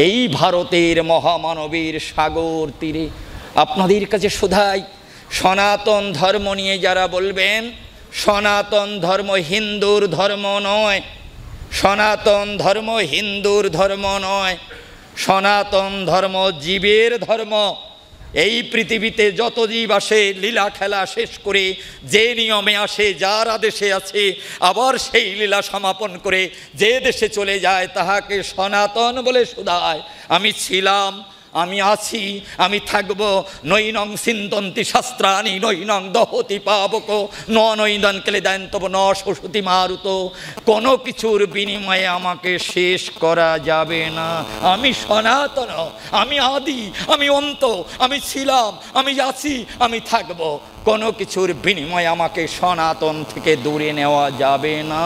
এই ভারতের মহামানবের সাগর তীরে। আপনাদের কাছে শোধাই, সনাতন ধর্ম নিয়ে যারা বলবেন সনাতন ধর্ম হিন্দুর ধর্ম নয়, সনাতন ধর্ম হিন্দুর ধর্ম নয়, সনাতন ধর্ম জীবের ধর্ম। এই পৃথিবীতে যত জীব আসে লীলা খেলা শেষ করে যে নিয়মে আসে, যার আদেশে আছে, আবার সেই লীলা সমাপন করে যে দেশে চলে যায় তাহাকে সনাতন বলে শুধায়। আমি ছিলাম, আমি আছি, আমি থাকব। নৈনং সিন্দন্তি শাস্ত্রাণি নৈনং দহতি পাবক ন নৈনং ক্লেদান্তব ন শোষতি মারুত। কোনো কিছুর বিনিময়ে আমাকে শেষ করা যাবে না। আমি সনাতন, আমি আদি, আমি অন্ত, আমি ছিলাম, আমি আছি, আমি থাকব। কোনো কিছুর বিনিময়ে আমাকে সনাতন থেকে দূরে নেওয়া যাবে না।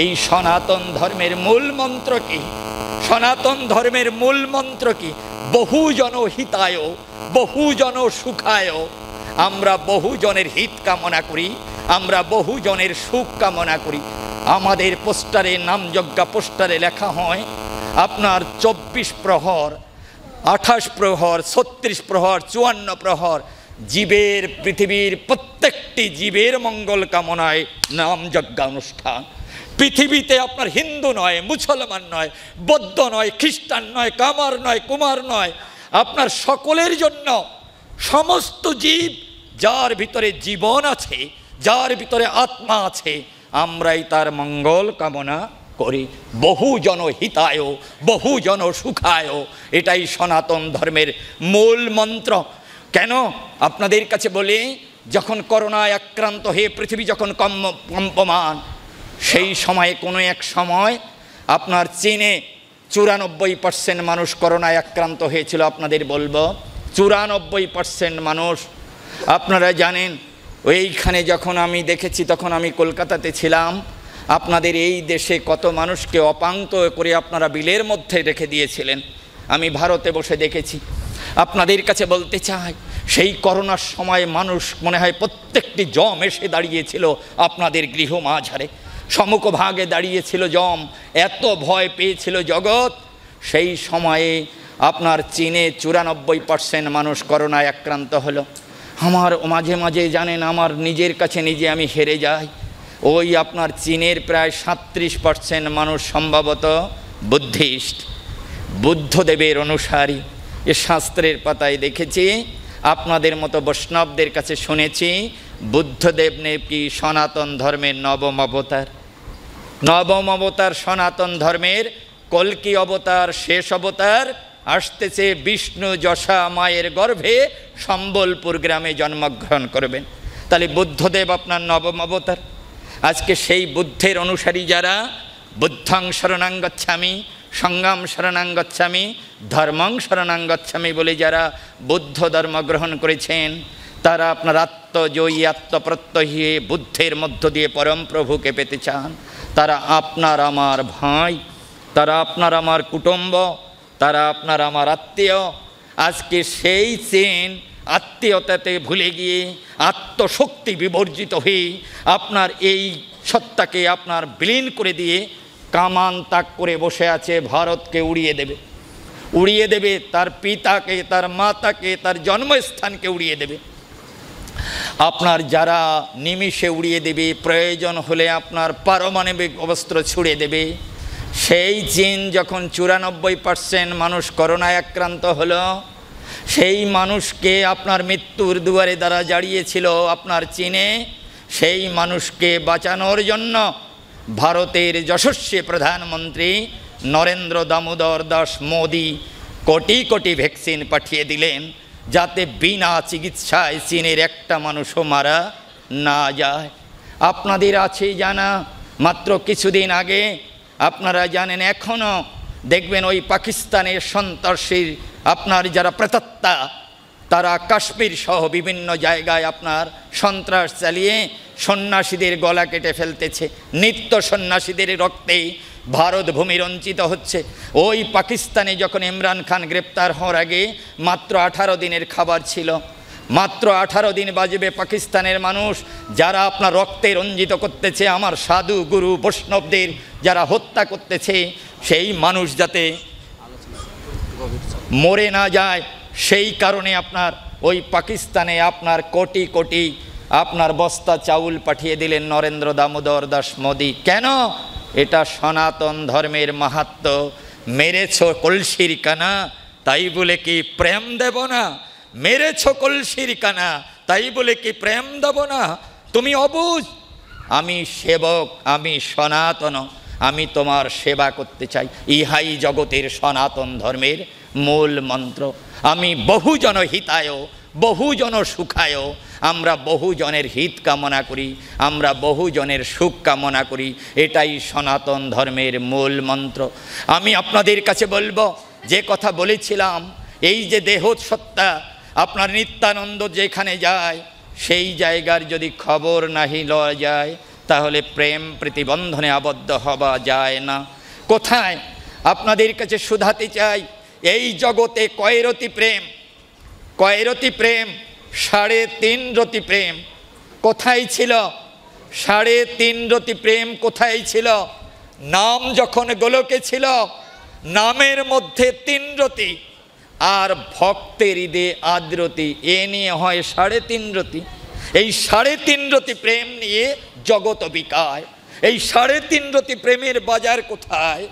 এই সনাতন ধর্মের মূল মন্ত্র কি? সনাতন ধর্মের মূল মন্ত্র কি? বহুজন হিতায় বহুজন সুখায়। আমরা বহুজনের হিত কামনা করি, আমরা বহুজনের সুখ কামনা করি। আমাদের পোস্টারে, নামযজ্ঞা পোস্টারে লেখা হয় আপনার 24 প্রহর, 28 প্রহর, 36 প্রহর, 54 প্রহর জীবের, পৃথিবীর প্রত্যেকটি জীবের মঙ্গল কামনায় নামযজ্ঞা অনুষ্ঠান। পৃথিবীতে আপনার হিন্দু নয়, মুসলমান নয়, বৌদ্ধ নয়, খ্রিস্টান নয়, কামার নয়, কুমার নয়, আপনার সকলের জন্য সমস্ত জীব, যার ভিতরে জীবন আছে, যার ভিতরে আত্মা আছে, আমরাই তার মঙ্গল কামনা করি। বহুজন হিতায় বহুজন সুখায়, এটাই সনাতন ধর্মের মূল মন্ত্র। কেন আপনাদের কাছে বলি, যখন করোনায় আক্রান্ত হয়ে পৃথিবী যখন কম্পমান, সেই সময়ে কোনো এক সময় আপনার চীনে 94% মানুষ করোনায় আক্রান্ত হয়েছিল। আপনাদের বলবো 94% মানুষ। আপনারা জানেন, ওইখানে যখন আমি দেখেছি, তখন আমি কলকাতাতে ছিলাম, আপনাদের এই দেশে কত মানুষকে অপাঙ্ক্ত করে আপনারা বিলের মধ্যে রেখে দিয়েছিলেন। আমি ভারতে বসে দেখেছি। আপনাদের কাছে বলতে চাই, সেই করোনার সময় মানুষ মনে হয় প্রত্যেকটি জম এসে দাঁড়িয়েছিল আপনাদের গৃহ মাঝারে, সম্মুখ ভাগে দাঁড়িয়েছিল জম। এত ভয় পেয়েছিল জগৎ। সেই সময়ে আপনার চীনে 94% মানুষ করোনায় আক্রান্ত হলো। আমার মাঝে মাঝে জানেন, আমার নিজের কাছে নিজে আমি হেরে যাই। ওই আপনার চীনের প্রায় 37% মানুষ সম্ভবত বুদ্ধিস্ট, বুদ্ধদেবের অনুসারী। এ শাস্ত্রের পাতায় দেখেছি। আপনাদের মতো বৈষ্ণবদের কাছে শুনেছি বুদ্ধদেব নাকি সনাতন ধর্মের নবম অবতার। নবম অবতার সনাতন ধর্মের, কল্কি অবতার, শেষ অবতার আসতেছে। বিষ্ণু যশা মায়ের গর্ভে সম্বলপুর গ্রামে জন্মগ্রহণ করবেন। তাহলে বুদ্ধদেব আপনার নবম অবতার। আজকে সেই বুদ্ধের অনুসারী যারা, বুদ্ধং শরণাং গচ্ছামি, সংঘং শরণাং গচ্ছামি, ধর্মং শরণাং গচ্ছামি বলে যারা বুদ্ধ ধর্ম গ্রহণ করেছেন, তারা আপনার আত্মজয়ী, আত্মপ্রত্যয়ী বুদ্ধের মধ্য দিয়ে পরম প্রভুকে পেতে চান। তারা আপনার আমার ভাই, তারা আপনার আমার কুটুম্ব, তারা আপনার আমার আত্মীয়। আজকে সেই চেন আত্মীয়তাতে ভুলে গিয়ে, আত্মশক্তি বিবর্জিত হয়ে আপনার এই সত্তাকে আপনার বিলীন করে দিয়ে কামান তাক করে বসে আছে। ভারতকে উড়িয়ে দেবে, উড়িয়ে দেবে, তার পিতাকে, তার মাতাকে, তার জন্মস্থানকে উড়িয়ে দেবে। আপনার যারা নিমিষে উড়িয়ে দেবে, প্রয়োজন হলে আপনার পারমাণবিক অস্ত্র ছুড়ে দেবে। সেই চীন যখন 94% মানুষ করোনায় আক্রান্ত হলো, সেই মানুষকে আপনার মৃত্যুর দুয়ারে দ্বারা জাড়িয়েছিল আপনার চীনে, সেই মানুষকে বাঁচানোর জন্য ভারতের যশস্বী প্রধানমন্ত্রী নরেন্দ্র দামোদর দাস মোদি কোটি কোটি ভ্যাকসিন পাঠিয়ে দিলেন, যাতে বিনা চিকিৎসায় চীনের একটা মানুষও মারা না যায়। আপনাদের আছে জানা, মাত্র কিছুদিন আগে আপনারা জানেন, এখনও দেখবেন ওই পাকিস্তানের সন্ত্রাসীর আপনার যারা প্রেতাত্মা, তারা কাশ্মীর সহ বিভিন্ন জায়গায় আপনার সন্ত্রাস চালিয়ে সন্ন্যাসীদের গলা কেটে ফেলতেছে। নিত্য সন্ন্যাসীদের রক্তে ভারত ভূমি রঞ্চিত হচ্ছে। ওই পাকিস্তানে যখন ইমরান খান গ্রেপ্তার হওয়ার আগে মাত্র 18 দিনের খাবার ছিল। মাত্র 18 দিন বাজবে পাকিস্তানের মানুষ যারা আপনার রক্তে রঞ্জিত করতেছে, আমার সাধু গুরু বৈষ্ণবদের যারা হত্যা করতেছে, সেই মানুষ যাতে মরে না যায়, সেই কারণে আপনার ওই পাকিস্তানে আপনার কোটি কোটি আপনার বস্তা চাউল পাঠিয়ে দিলেন নরেন্দ্র দামোদর দাস মোদি। কেন? এটা সনাতন ধর্মের মাহাত্ম্য। মেরেছ কলসির কানা, তাই বলে কি প্রেম দেব না? মেরেছ কলসির কানা, তাই বলে কি প্রেম দেব না? তুমি অবুঝ। আমি সেবক, আমি সনাতন, আমি তোমার সেবা করতে চাই। ইহাই জগতের সনাতন ধর্মের মূল মন্ত্র। আমি বহুজন হিতায় বহুজন সুখায়, আমরা বহুজনের হিত কামনা করি, আমরা বহুজনের সুখ কামনা করি। এটাই সনাতন ধর্মের মূল মন্ত্র। আমি আপনাদের কাছে বলবো, যে কথা বলেছিলাম, এই যে দেহসত্তা আপনার নিত্যানন্দ যেখানে যায়, সেই জায়গার যদি খবর নাহি লওয়া যায়, তাহলে প্রেম প্রতিবন্ধনে আবদ্ধ হওয়া যায় না। কোথায়? আপনাদের কাছে শুধাতে চাই, এই জগতে কয়রতি প্রেম, কয়রতি প্রেম? 3.5 রতি প্রেম। কোথায় ছিল 3.5 রতি প্রেম? কোথায় ছিল? নাম যখন গোলকে ছিল, নামের মধ্যে 3 রতি, আর ভক্তের হৃদয়ে আদ্রতি, এ নিয়ে হয় 3.5 রতি। এই 3.5 রতি প্রেম নিয়ে জগৎ বিকায়। এই 3.5 রতি প্রেমের বাজার কোথায়?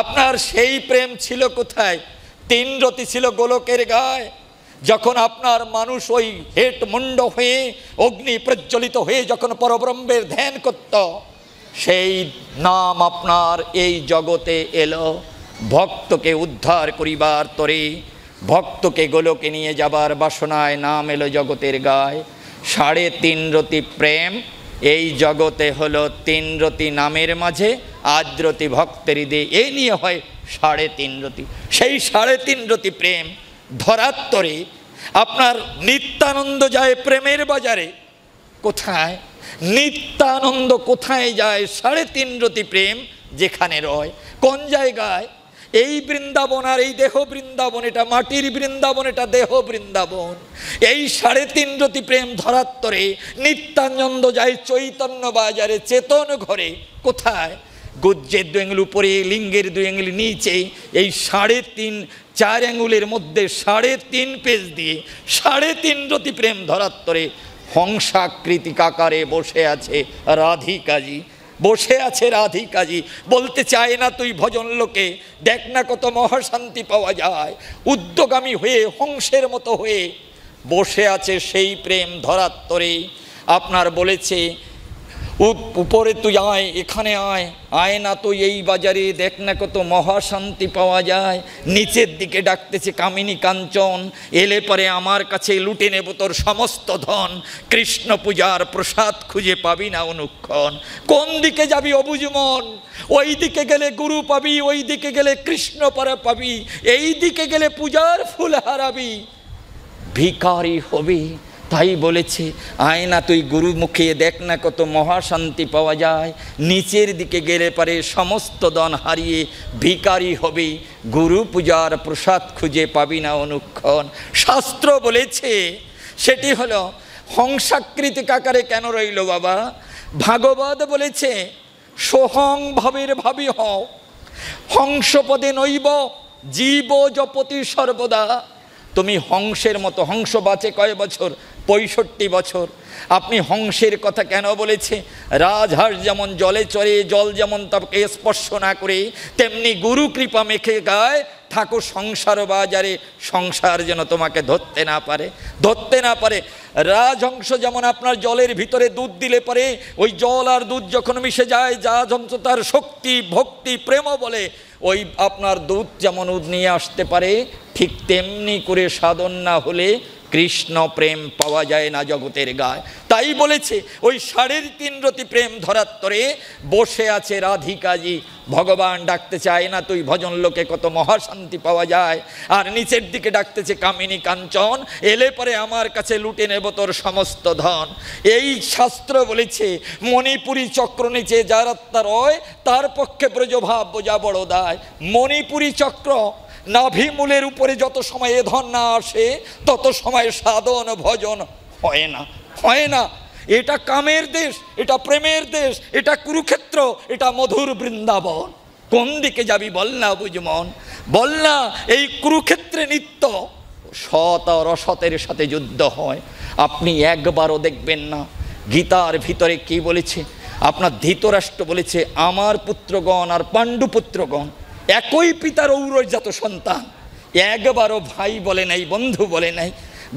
আপনার সেই প্রেম ছিল কোথায়? 3 রতি ছিল গোলকের গায়ে। যখন আপনার মানুষ ওই হেট মুন্ড হয়ে অগ্নি প্রজ্বলিত হয়ে যখন পরব্রহ্মের ধ্যান করত, সেই নাম আপনার এই জগতে এলো ভক্তকে উদ্ধার করিবার তরে, ভক্তকে গোলকে নিয়ে যাবার বাসনায় নাম এলো জগতের গায়ে। 3.5 রতি প্রেম এই জগতে হলো 3 রতি নামের মাঝে, আদ্রতি ভক্তের হৃদয়ে, এ নিয়ে হয় 3.5 রতি। সেই 3.5 রতি প্রেম ধরাত্তরে আপনার নিত্যানন্দ যায় প্রেমের বাজারে। কোথায় নিত্যানন্দ? কোথায় যায় 3.5 রতি প্রেম যেখানে রয়? কোন জায়গায়? এই বৃন্দাবন আর এই দেহ বৃন্দাবন, এটা মাটির বৃন্দাবন, এটা দেহ বৃন্দাবন। এই 3.5 রতি প্রেম ধরাত্তরে নিত্যানন্দ যায় চৈতন্য বাজারে, চেতন ঘরে। কোথায়? গুজ্জের 2 আঙুল উপরে, লিঙ্গের 2 আঙুল নিচে, এই 3.5-4 আঙুলের মধ্যে 3.5 পেজ দিয়ে 3.5 রতি প্রেম ধরাত্তরে হংসাকৃতিক আকারে বসে আছে রাধিকাজি, বসে আছে রাধিকাজি। বলতে চায় না তুই ভজন লোকে, দেখ না কত মহাশান্তি পাওয়া যায়। উদ্যোগামী হয়ে হংসের মতো হয়ে বসে আছে সেই প্রেম ধরাত্তরে। আপনার বলেছে উপরে তুই আয়, এখানে আয়, আয় না তুই এই বাজারে, দেখ না কত মহাশান্তি পাওয়া যায়। নিচের দিকে ডাকতেছে কামিনী কাঞ্চন, এলে পরে আমার কাছে লুটে নেব তোর সমস্ত ধন, কৃষ্ণ পূজার প্রসাদ খুঁজে পাবি না অনুক্ষণ। কোন দিকে যাবি অবুঝ মন? ওই দিকে গেলে গুরু পাবি, ওই দিকে গেলে কৃষ্ণ পরে পাবি, এই দিকে গেলে পূজার ফুল হারাবি, ভিখারি হবি। তাই বলেছে আয় না তুই গুরু মুখে, দেখ না কত মহাশান্তি পাওয়া যায়। নিচের দিকে গেলে পারে সমস্ত ধন হারিয়ে ভিখারি হবি, গুরু পূজার প্রসাদ খুঁজে পাবি না অনুক্ষণ। শাস্ত্র বলেছে সেটি হলো হংসাকৃতিক আকারে কেন রইল বাবা? ভাগবত বলেছে সোহং ভাবের ভাবি হও, হংসপদে নৈব জীব জপতি সর্বদা। তুমি হংসের মতো, হংস বাঁচে কয় বছর? 65 বছর। আপনি হংসের কথা কেন বলেছে? রাজহাঁস যেমন জলে চড়ে, জল যেমন তাকে স্পর্শ না করে, তেমনি গুরু কৃপা মেখে গায় থাকো সংসার বাজারে, সংসার যেন তোমাকে ধরতে না পারে। রাজহংস যেমন আপনার জলের ভিতরে দুধ দিলে পরে ওই জল আর দুধ যখন মিশে যায়, রাজহংস তার শক্তি ভক্তি প্রেম বলে ওই আপনার দুধ যেমন নিয়ে আসতে পারে, ঠিক তেমনি করে সাধন না হলে কৃষ্ণ প্রেম পাওয়া যায় না জগতের গায়। তাই বলেছে ওই 3.5 রতি প্রেম ধরাত্তরে বসে আছে রাধিকাজি। ভগবান ডাকতে চায় না তুই ভজন লোকে কত মহাশান্তি পাওয়া যায়, আর নিচের দিকে ডাকতেছে কামিনী কাঞ্চন, এলে পরে আমার কাছে লুটে নেব তোর সমস্ত ধন। এই শাস্ত্র বলেছে মণিপুরী চক্র নিচে যার আত্মা রয়, তার পক্ষে ব্রজভাব বোঝা বড় দায়। মণিপুরী চক্র নাভিমূলের উপরে যত সময় এ ধন না আসে, তত সময় সাধন ভজন হয় না। এটা কামের দেশ, এটা প্রেমের দেশ, এটা কুরুক্ষেত্র, এটা মধুর বৃন্দাবন। কোন দিকে যাবি বল না বুঝমন, বল না। এই কুরুক্ষেত্রে নিত্য সৎ আর অসতের সাথে যুদ্ধ হয়। আপনি একবারও দেখবেন না গীতার ভিতরে কি বলেছে। আপনার ধৃতরাষ্ট্র বলেছে আমার পুত্রগণ আর পাণ্ডু পুত্রগণ একই পিতার ঔরজাত সন্তান, একবারও ভাই বলে নাই, বন্ধু বলে নাই,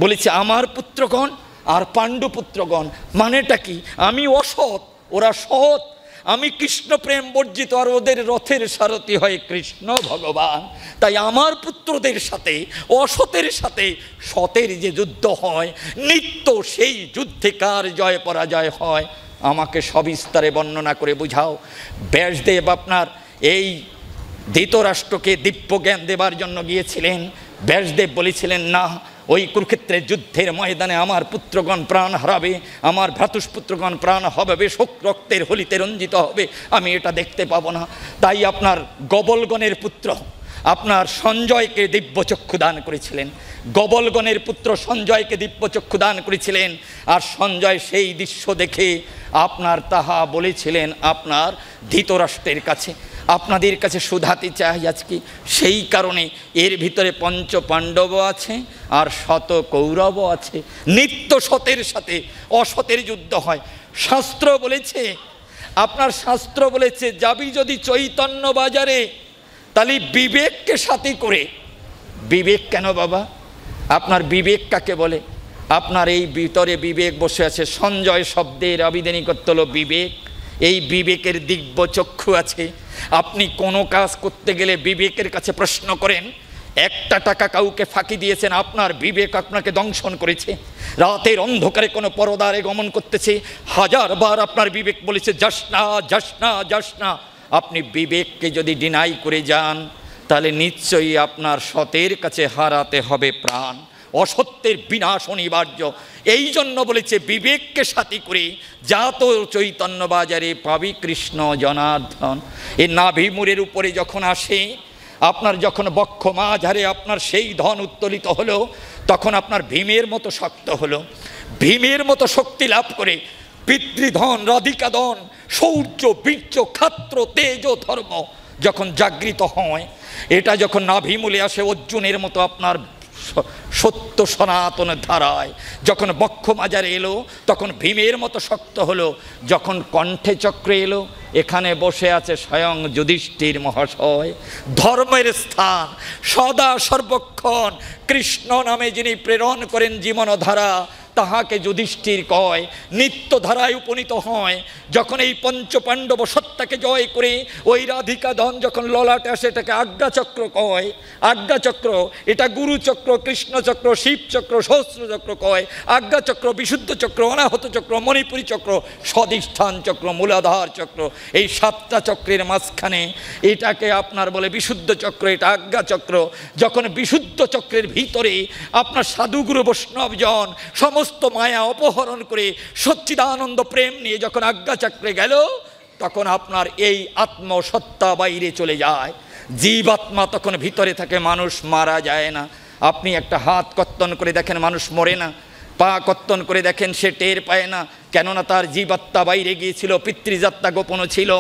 বলেছে আমার পুত্রগণ আর পাণ্ডু পুত্রগণ। মানেটা কি? আমি অসৎ, ওরা সৎ, আমি কৃষ্ণ প্রেম বর্জিত, আর ওদের রথের সারথি হয় কৃষ্ণ ভগবান। তাই আমার পুত্রদের সাথে অসতের সাথে সতের যে যুদ্ধ হয় নিত্য, সেই যুদ্ধে কার জয় পরাজয় হয় আমাকে সবিস্তারে বর্ণনা করে বুঝাও। ব্যাসদেব আপনার এই ধৃতরাষ্ট্রকে দিব্য জ্ঞান দেবার জন্য গিয়েছিলেন। ব্যাসদেব বলেছিলেন না, ওই কুরুক্ষেত্রের যুদ্ধের ময়দানে আমার পুত্রগণ প্রাণ হারাবে, আমার ভ্রাতুষ্পুত্রগণ প্রাণ হবে, শোক রক্তের হোলিতে রঞ্জিত হবে, আমি এটা দেখতে পাবো না। তাই আপনার গবলগণের পুত্র আপনার সঞ্জয়কে দিব্যচক্ষু দান করেছিলেন, গবলগণের পুত্র সঞ্জয়কে দিব্যচক্ষু দান করেছিলেন। আর সঞ্জয় সেই দৃশ্য দেখে আপনার তাহা বলেছিলেন আপনার ধৃতরাষ্ট্রের কাছে, আপনাদের কাছে শুধাতে চাই আজকে। সেই কারণে এর ভিতরে 5 পাণ্ডব আছে আর 100 কৌরব আছে। নিত্য সতের সাথে অসতের যুদ্ধ হয়। শাস্ত্র বলেছে, আপনার শাস্ত্র বলেছে যাবি যদি চৈতন্য বাজারে, তাহলে বিবেককে সাথী করে। বিবেক কেন বাবা? আপনার বিবেক কাকে বলে? আপনার এই ভিতরে বিবেক বসে আছে। সঞ্জয় শব্দের আবিধানিকত্ব হলো বিবেক। এই বিবেকের দিব্য চক্ষু আছে। আপনি কোনো কাজ করতে গেলে বিবেকের কাছে প্রশ্ন করেন। 1 টাকা কাউকে ফাঁকি দিয়েছেন, আপনার বিবেক আপনাকে দংশন করেছে। রাতের অন্ধকারে কোনো পরদারে গমন করতেছে, 1000 বার আপনার বিবেক বলেছে যাস না যাস না যাস না। আপনি বিবেককে যদি ডিনাই করে যান, তাহলে নিশ্চয়ই আপনার সতের কাছে হারাতে হবে প্রাণ। অসত্যের বিনাশ অনিবার্য। এই জন্য বলেছে বিবেককে সাথী করে যা তো চৈতন্য বাজারে পাবি কৃষ্ণ জনার্দন। এই নাভিমূলের উপরে যখন আসে, আপনার যখন বক্ষ মাঝারে আপনার সেই ধন উত্তোলিত হলো, তখন আপনার ভীমের মতো শক্ত হলো, ভীমের মতো শক্তি লাভ করে পিতৃধন, রাধিকাধন, শৌর্য, বীর্য, ক্ষাত্র, তেজ, ধর্ম যখন জাগৃত হয়, এটা যখন নাভিমূলে আসে অর্জুনের মতো আপনার সত্য সনাতন ধারায় যখন বক্ষ মাজারে এলো, তখন ভীমের মতো শক্ত হলো। যখন কণ্ঠে চক্রে এলো, এখানে বসে আছে স্বয়ং যুধিষ্ঠির মহাশয়। ধর্মের স্থান সদা সর্বক্ষণ কৃষ্ণ নামে যিনি প্রেরণ করেন জীবনধারা, তাহাকে যুধিষ্ঠির কয়। নিত্য ধারায় উপনীত হয় যখন এই 5 পাণ্ডব সত্তাকে জয় করে ওই রাধিকা ধন যখন ললাটে আসে, এটাকে আজ্ঞাচক্র কয়। আজ্ঞাচক্র এটা গুরুচক্র, কৃষ্ণচক্র, শিবচক্র, সহস্রচক্র কয়। আজ্ঞাচক্র, বিশুদ্ধ চক্র, অনাহত চক্র, মণিপুরী চক্র, স্বধিষ্ঠান চক্র, মূলাধার চক্র। এই 7টা চক্রের মাঝখানে এটাকে আপনার বলে বিশুদ্ধ চক্র, এটা আজ্ঞাচক্র। যখন বিশুদ্ধ চক্রের ভিতরে আপনার সাধুগুরু বৈষ্ণবজন সমস্ত মায়া অপহরণ করে সচ্চিদানন্দ প্রেম নিয়ে যখন আজ্ঞাচক্রে গেল, তখন আপনার এই আত্মসত্তা বাইরে চলে যায়। জীবাত্মা তখন ভিতরে থাকে, মানুষ মারা যায় না। আপনি একটা হাত কর্তন করে দেখেন, মানুষ মরে না। পা কর্তন করে দেখেন, সে টের পায় না, কেননা তার জীবাত্মা বাইরে গিয়েছিল, পিতৃযাত্মা গোপন ছিল।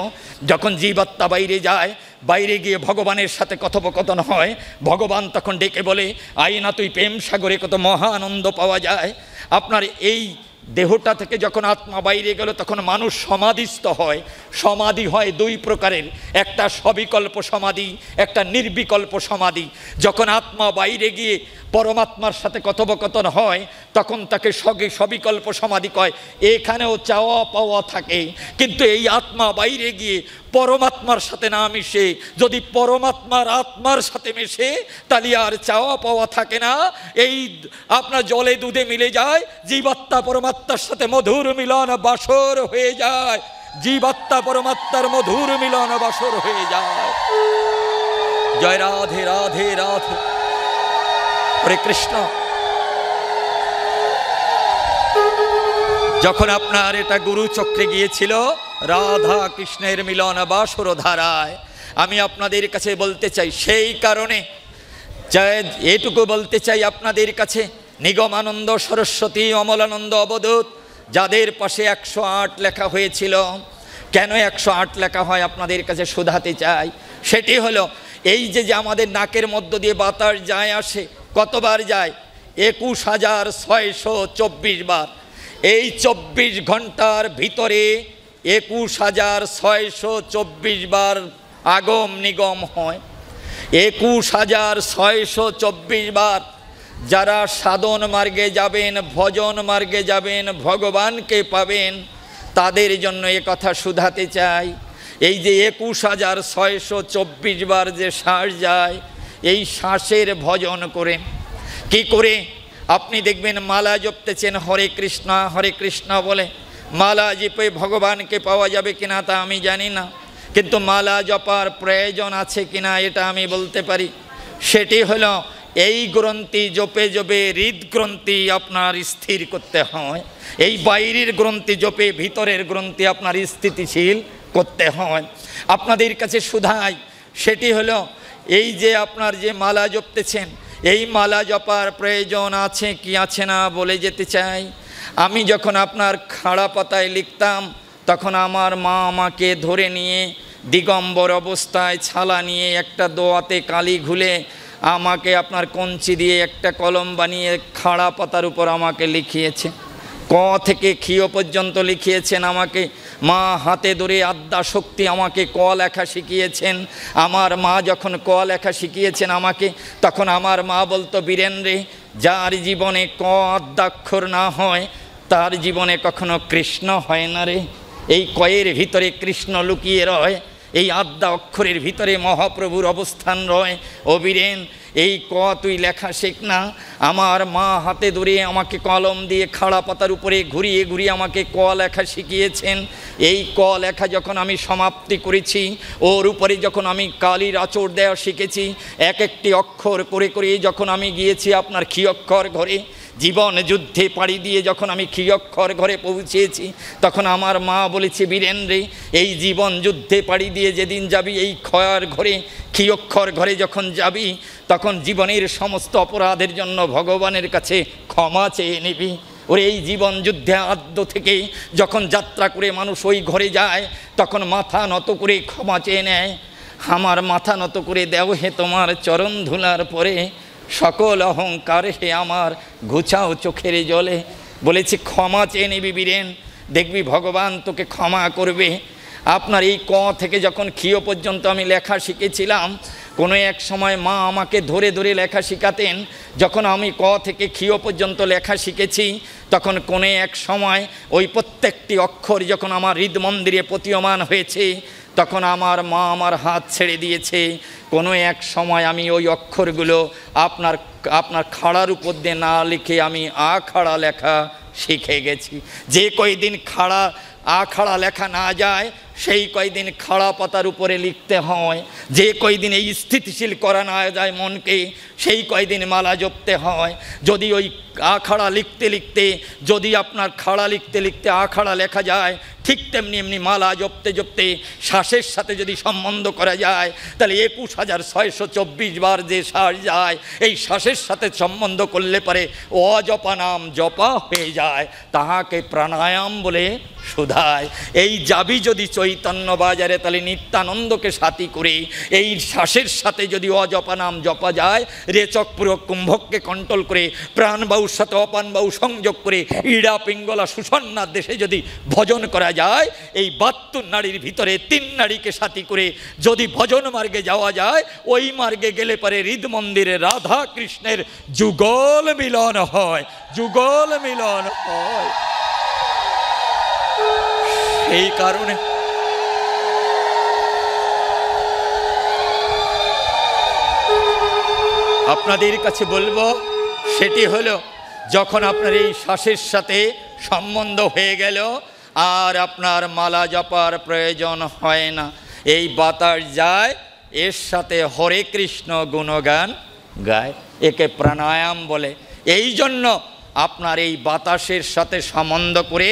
যখন জীবাত্মা বাইরে যায়, বাইরে গিয়ে ভগবানের সাথে কথোপকথন হয়, ভগবান তখন ডেকে বলে, আয় না তুই প্রেম সাগরে, কত মহা আনন্দ পাওয়া যায়। আপনার এই দেহটা থেকে যখন আত্মা বাইরে গেল তখন মানুষ সমাধিস্থ হয়। সমাধি হয় দুই প্রকারের, একটা সবিকল্প সমাধি, একটা নির্বিকল্প সমাধি। যখন আত্মা বাইরে গিয়ে পরমাত্মার সাথে কথোপকথন হয় তখন তাকে সবিকল্প সমাধি কয়। এখানেও চাওয়া পাওয়া থাকে, কিন্তু এই আত্মা বাইরে গিয়ে পরমাত্মার সাথে না মিশে, যদি পরমাত্মার আত্মার সাথে মেশে তাহলে আর চাওয়া পাওয়া থাকে না। এই আপনার জলে দুধে মিলে যায়, জীবাত্মা পরমাত্মার সাথে মধুর মিলন বাসর হয়ে যায়, জীবাত্মা পরমাত্মার মধুর মিলন বাসর হয়ে যায়। জয় রাধে রাধে রাধে, হরে কৃষ্ণ। যখন আপনার এটা গুরু চক্রে গিয়েছিল রাধা কৃষ্ণের মিলন বাসর ধারায়, আমি আপনাদের কাছে বলতে চাই, সেই কারণে এটুকু বলতে চাই আপনাদের কাছে, নিগমানন্দ সরস্বতী অমলানন্দ অবধূত যাদের পাশে 108 লেখা হয়েছিল, কেন 108 লেখা হয় আপনাদের কাছে শোধাতে চাই। সেটি হলো এই যে আমাদের নাকের মধ্য দিয়ে বাতাস যায় আসে, কতবার যায়? 21,624 বার। এই 24 ঘন্টার ভিতরে 21,624 বার আগম নিগম হয়। 21,624 বার যারা সাধন মার্গে যাবেন, ভজন মার্গে যাবেন, ভগবানকে পাবেন, তাদের জন্য এ কথা শুধাতে চাই। এই যে 21,624 বার যে শ্বাস যায়, এই শ্বাসের ভজন করে কি করে? আপনি দেখবেন মালা জপতেছেন হরে কৃষ্ণ বলে, মালা জপে ভগবানকে পাওয়া যাবে কিনা তা আমি জানি না, কিন্তু মালা জপার প্রয়োজন আছে কিনা এটা আমি বলতে পারি। সেটি হলো এই গ্রন্থি জপে জপে হৃদগ্রন্থি আপনার স্থির করতে হয়। এই বাইরের গ্রন্থি জপে ভিতরের গ্রন্থি আপনার স্থিতিশীল করতে হয়। আপনাদের কাছে শুধাই, সেটি হলো এই যে আপনার যে মালা জপতেছেন, এই মালা জপার প্রয়োজন আছে কি আছে না বলে যেতে চাই। আমি যখন আপনার খাড়া পাতায় লিখতাম তখন আমার মা আমাকে ধরে নিয়ে দিগম্বর অবস্থায় ছালা নিয়ে একটা দোয়াতে কালি ঘুলে আমাকে আপনার কঞ্চি দিয়ে একটা কলম বানিয়ে খাড়া পাতার উপর আমাকে লিখিয়েছে। ক থেকে ক্ষীয় পর্যন্ত লিখিয়েছেন আমাকে। মা হাতে ধরে আদ্যা শক্তি আমাকে ক লেখা শিখিয়েছেন। আমার মা যখন ক লেখা শিখিয়েছেন আমাকে, তখন আমার মা বলতো, বীরেন্দ্রে, যার জীবনে ক আদ্যাক্ষর না হয় তার জীবনে কখনো কৃষ্ণ হয় না রে। এই কয়ের ভিতরে কৃষ্ণ লুকিয়ে রয়, এই আদ্যা অক্ষরের ভিতরে মহাপ্রভুর অবস্থান রয়। ও বীরেন, এই ক তুই লেখা শেখ না। আমার মা হাতে ধরে আমাকে কলম দিয়ে খাড়া পাতার উপরে ঘুরিয়ে ঘুরিয়ে আমাকে ক লেখা শিখিয়েছেন। এই ক লেখা যখন আমি সমাপ্তি করেছি, ওর উপরে যখন আমি কালির আঁচড় দেওয়া শিখেছি, এক একটি অক্ষর করে করে যখন আমি গিয়েছি আপনার ক্ষী অক্ষর ঘরে, জীবন যুদ্ধে পাড়ি দিয়ে যখন আমি ক্ষী অক্ষর ঘরে পৌঁছেছি, তখন আমার মা বলেছে, বীরেন্দ্রে, এই জীবন যুদ্ধে পাড়ি দিয়ে যেদিন যাবি এই ক্ষয়ের ঘরে, ক্ষী অক্ষর ঘরে যখন যাবি, তখন জীবনের সমস্ত অপরাধের জন্য ভগবানের কাছে ক্ষমা চেয়ে নিবি। ওর এই জীবন যুদ্ধে আদ্য থেকে যখন যাত্রা করে মানুষ ওই ঘরে যায়, তখন মাথা নত করে ক্ষমা চেয়ে নেয়। আমার মাথা নত করে দেও হে তোমার চরণ ধুলার পরে, সকল অহংকার হে আমার ঘুচাও চোখের জলে। বলেছে ক্ষমা চেয়ে নিবি বীরেন, দেখবি ভগবান তোকে ক্ষমা করবে। আপনার এই ক থেকে যখন ক্ষীয় পর্যন্ত আমি লেখা শিখেছিলাম, কোনো এক সময় মা আমাকে ধরে ধরে লেখা শেখাতেন। যখন আমি ক থেকে ক্ষীয় পর্যন্ত লেখা শিখেছি, তখন কোনো এক সময় ওই প্রত্যেকটি অক্ষর যখন আমার হৃদমন্দিরে প্রতীয়মান হয়েছে, তখন আমার মা আমার হাত ছেড়ে দিয়েছে। কোনো এক সময় আমি ওই অক্ষরগুলো আপনার খাড়ার উপর দিয়ে না লিখে আমি আখাড়া লেখা শিখে গেছি। যে কয়দিন আখাড়া লেখা না যায়, সেই কয়দিন খাড়া পাতার উপরে লিখতে হয়। যে কয়দিন এই স্থিতিশীল করা না যায় মনকে, সেই কয়দিন মালা জপতে হয়। যদি ওই আখাড়া লিখতে লিখতে, যদি আপনার খাড়া লিখতে লিখতে আখাড়া লেখা যায়, ঠিক তেমনি এমনি মালা জপতে জপতে শ্বাসের সাথে যদি সম্বন্ধ করা যায় তাহলে ২১,৬২৪ বার যে শ্বাস যায় এই শ্বাসের সাথে সম্বন্ধ করলে পারে অজপা নাম জপা হয়ে যায়, তাহাকে প্রাণায়াম বলে শুধায়। এই যাবি যদি চৈতন্য বাজারে তাহলে নিত্যানন্দকে সাথী করে এই শ্বাসের সাথে যদি অজপা নাম জপা যায়, রেচক পুরক কুম্ভককে কন্ট্রোল করে প্রাণবায়ুর সাথে অপানবায়ু সংযোগ করে ইড়া পিঙ্গলা সুষন্নার দেশে যদি ভজন করা যায়, এই ৭২ নাড়ির ভিতরে ৩ নাড়িকে সাথী করে যদি ভজন মার্গে যাওয়া যায়, ওই মার্গে গেলে পরে হৃদ মন্দিরে রাধা কৃষ্ণের যুগল মিলন হয়, যুগল মিলন হয়। এই কারণে আপনাদের কাছে বলবো, সেটি হলো যখন আপনার এই শ্বাসের সাথে সম্বন্ধ হয়ে গেল আর আপনার মালা জপার প্রয়োজন হয় না, এই বাতাস যায়, এর সাথে হরে কৃষ্ণ গুণগান গায়, একে প্রাণায়াম বলে। এই জন্য আপনার এই বাতাসের সাথে সম্বন্ধ করে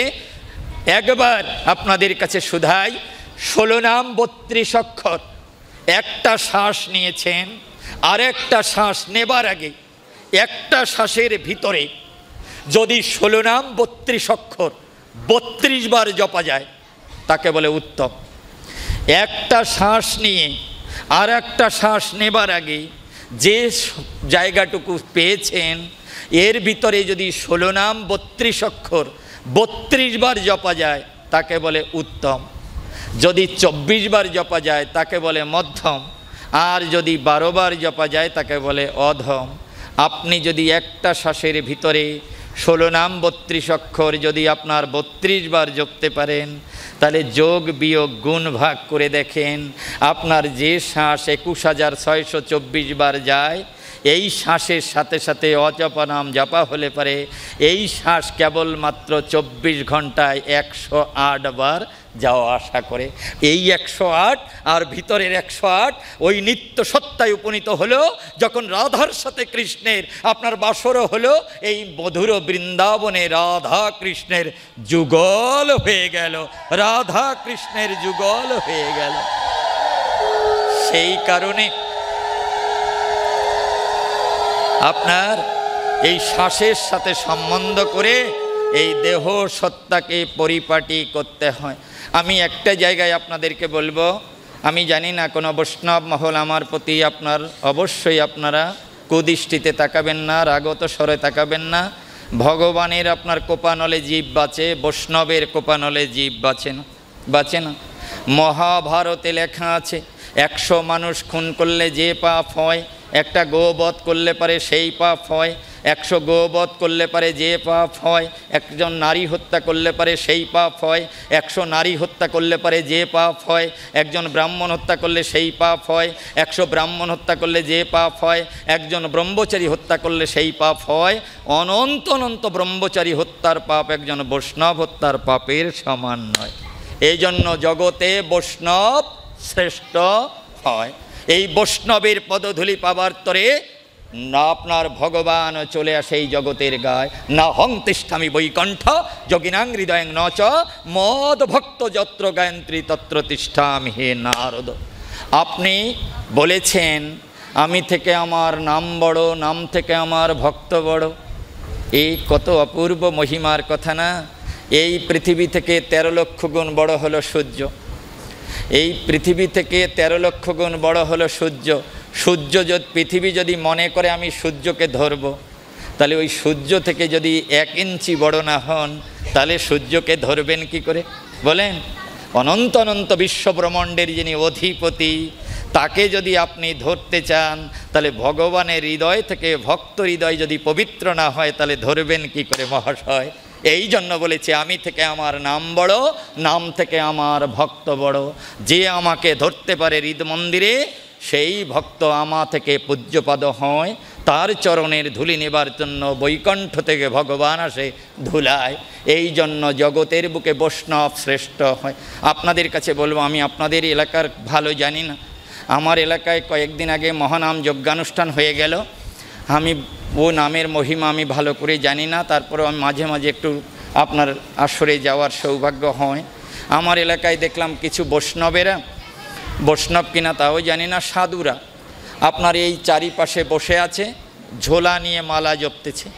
একবার আপনাদের কাছে শুধাই, ১৬ নাম ৩২ অক্ষর, একটা শ্বাস নিয়েছেন, আর একটা শ্বাস নেবার আগে একটা শ্বাসের ভিতরে যদি ১৬ নাম ৩২ অক্ষর ৩২ বার জপা যায় তাকে বলে উত্তম। একটা শ্বাস নিয়ে আর একটা শ্বাস নেবার আগে যে জায়গাটুকু পেয়েছেন এর ভিতরে যদি ১৬ নাম ৩২ অক্ষর ৩২ বার জপা যায় তাকে বলে উত্তম। যদি ২৪ বার জপা যায় তাকে বলে মধ্যম, আর যদি ১২ বার জপা যায় তাকে বলে অধম। আপনি যদি একটা শ্বাসের ভিতরে ১৬ নাম ৩২ অক্ষর যদি আপনার ৩২ বার জপতে পারেন, তাহলে যোগ বিয়োগ গুণ ভাগ করে দেখেন আপনার যে শ্বাস ২১,৬২৪ বার যায়, এই শ্বাসের সাথে সাথে অজপা নাম জপা হলে পারে এই শ্বাস কেবলমাত্র ২৪ ঘন্টায় ১০৮ বার যাওয়া আসা করে। এই ১০৮ আর ভিতরের ১০৮ ওই নিত্য সত্তায় উপনীত হলো। যখন রাধার সাথে কৃষ্ণের আপনার বাসরও হলো, এই মধুর বৃন্দাবনে রাধা কৃষ্ণের যুগল হয়ে গেল, রাধা কৃষ্ণের যুগল হয়ে গেল। সেই কারণে আপনার এই শ্বাসের সাথে সম্বন্ধ করে এই দেহ সত্তাকে পরিপাটি করতে হয়। আমি একটা জায়গায় আপনাদেরকে বলবো, আমি জানি না কোনো বৈষ্ণব মহল আমার প্রতি আপনার অবশ্যই আপনারা কুদৃষ্টিতে তাকাবেন না, রাগত স্বরে তাকাবেন না। ভগবানের আপনার কোপানলে জীব বাঁচে, বৈষ্ণবের কোপানলে জীব বাঁচে না। মহাভারতে লেখা আছে ১০০ মানুষ খুন করলে যে পাপ হয়, একটা গোবধ করলে পারে সেই পাপ হয়, ১০০ গোবধ করলে পারে যে পাপ হয়, একজন নারী হত্যা করলে পারে সেই পাপ হয়, ১০০ নারী হত্যা করলে পারে যে পাপ হয়, একজন ব্রাহ্মণ হত্যা করলে সেই পাপ হয়, ১০০ ব্রাহ্মণ হত্যা করলে যে পাপ হয়, একজন ব্রহ্মচারী হত্যা করলে সেই পাপ হয়। অনন্ত অনন্ত ব্রহ্মচারী হত্যার পাপ একজন বৈষ্ণব হত্যার পাপের সমান নয়। এই জন্য জগতে বৈষ্ণব শ্রেষ্ঠ হয়। এই বৈষ্ণবের পদধূলি পাবার তরে না আপনার ভগবান চলে আসে এই জগতের গায়। না হং তিষ্ঠামি বৈকণ্ঠ যোগিনাং হৃদয়ং নচ মদ ভক্ত যত্র গায়ন্ত্রী তত্র তিষ্ঠামি হে নারদ। আপনি বলেছেন আমি থেকে আমার নাম বড়, নাম থেকে আমার ভক্ত বড়। এই কত অপূর্ব মহিমার কথা না। এই পৃথিবী থেকে ১৩ লক্ষ গুণ বড় হলো সূর্য। এই পৃথিবী থেকে ১৩ লক্ষ গুণ বড় হলো সূর্য। সূর্য যদি পৃথিবী যদি মনে করে আমি সূর্যকে ধরব, তাহলে ওই সূর্য থেকে যদি ১ ইঞ্চি বড় না হন তাহলে সূর্যকে ধরবেন কি করে বলেন? অনন্ত অনন্ত বিশ্বব্রহ্মাণ্ডের যিনি অধিপতি তাকে যদি আপনি ধরতে চান, তাহলে ভগবানের হৃদয় থেকে ভক্ত হৃদয় যদি পবিত্র না হয় তাহলে ধরবেন কি করে মহাশয়? এই জন্য বলেছে আমি থেকে আমার নাম বড়, নাম থেকে আমার ভক্ত বড়। যে আমাকে ধরতে পারে হৃদ মন্দিরে সেই ভক্ত আমা থেকে পূজ্যপাদ হয়। তার চরণের ধুলি নেবার জন্য বৈকুণ্ঠ থেকে ভগবান আসে ধুলায়। এই জন্য জগতের বুকে বৈষ্ণব শ্রেষ্ঠ হয়। আপনাদের কাছে বলবো, আমি আপনাদের এলাকার ভালো জানি না। আমার এলাকায় কয়েকদিন আগে মহানাম যজ্ঞানুষ্ঠান হয়ে গেল। আমি ও নামের মহিমা আমি ভালো করে জানি না, তারপরেও আমি মাঝে মাঝে একটু আপনার আসরে যাওয়ার সৌভাগ্য হয়। আমার এলাকায় দেখলাম কিছু বৈষ্ণবেরা, বৈষ্ণব কিনা তাও জানি না, সাধুরা আপনার এই চারিপাশে বসে আছে, ঝোলা নিয়ে মালা জপতেছে।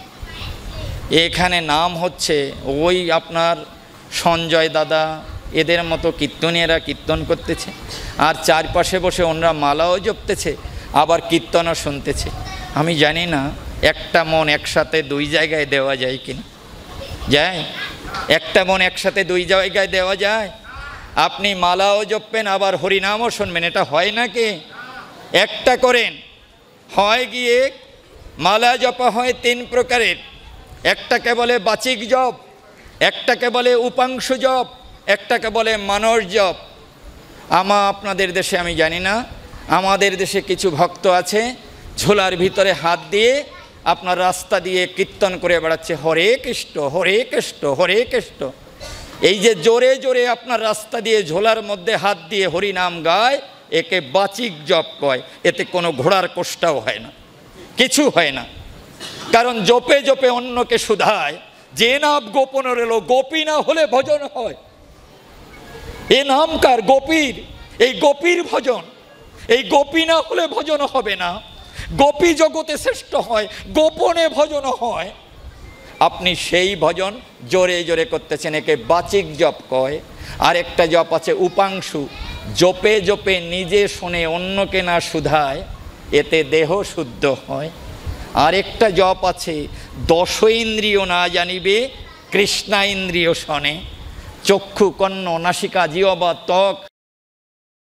এখানে নাম হচ্ছে ওই আপনার সঞ্জয় দাদা এদের মতো কীর্তনীয়রা কীর্তন করতেছে, আর চারপাশে বসে ওনারা মালাও জপতেছে, আবার কীর্তনও শুনতেছে। আমি জানি না একটা মন একসাথে দুই জায়গায় দেওয়া যায় কিনা। যায়? একটা মন একসাথে দুই জায়গায় দেওয়া যায়? আপনি মালাও জপবেন আবার হরিনামও শুনবেন, এটা হয় নাকি? একটা করেন। হয় গিয়ে মালা জপা হয় তিন প্রকারের, একটাকে বলে বাচিক জপ, একটাকে বলে উপাংশু জপ, একটাকে বলে মানস জপ। আপনাদের দেশে আমি জানি না, আমাদের দেশে কিছু ভক্ত আছে ঝোলার ভিতরে হাত দিয়ে আপনার রাস্তা দিয়ে কীর্তন করে বেড়াচ্ছে, হরে কৃষ্ণ হরে কৃষ্ণ হরে কৃষ্ণ। এই যে জোরে জোরে আপনার রাস্তা দিয়ে ঝোলার মধ্যে হাত দিয়ে হরিনাম গায়, একে বাচিক জপ কয়। এতে কোনো ঘোড়ার কোষ্টাও হয় না, কিছু হয় না, কারণ জপে জপে অন্যকে শুধায়। যে নাম গোপন এলো, গোপী না হলে ভজন হয়। এ নাম কার? গোপীর। এই গোপীর ভজন, এই গোপী না হলে ভজন হবে না। গোপী জগতে শ্রেষ্ঠ হয়, গোপনে ভজন হয়। আপনি সেই ভজন জোরে জোরে করতেছেন, একে বাচিক জপ কয়। আর একটা জপ আছে উপাংশু, জপে জপে নিজে শুনে অন্যকে না শুধায়, এতে দেহ শুদ্ধ হয়। আর একটা জপ আছে দশ ইন্দ্রিয় না জানিবে কৃষ্ণা ইন্দ্রিয় শনে, চক্ষু কর্ণ নাসিকা জিহ্বা ত্বক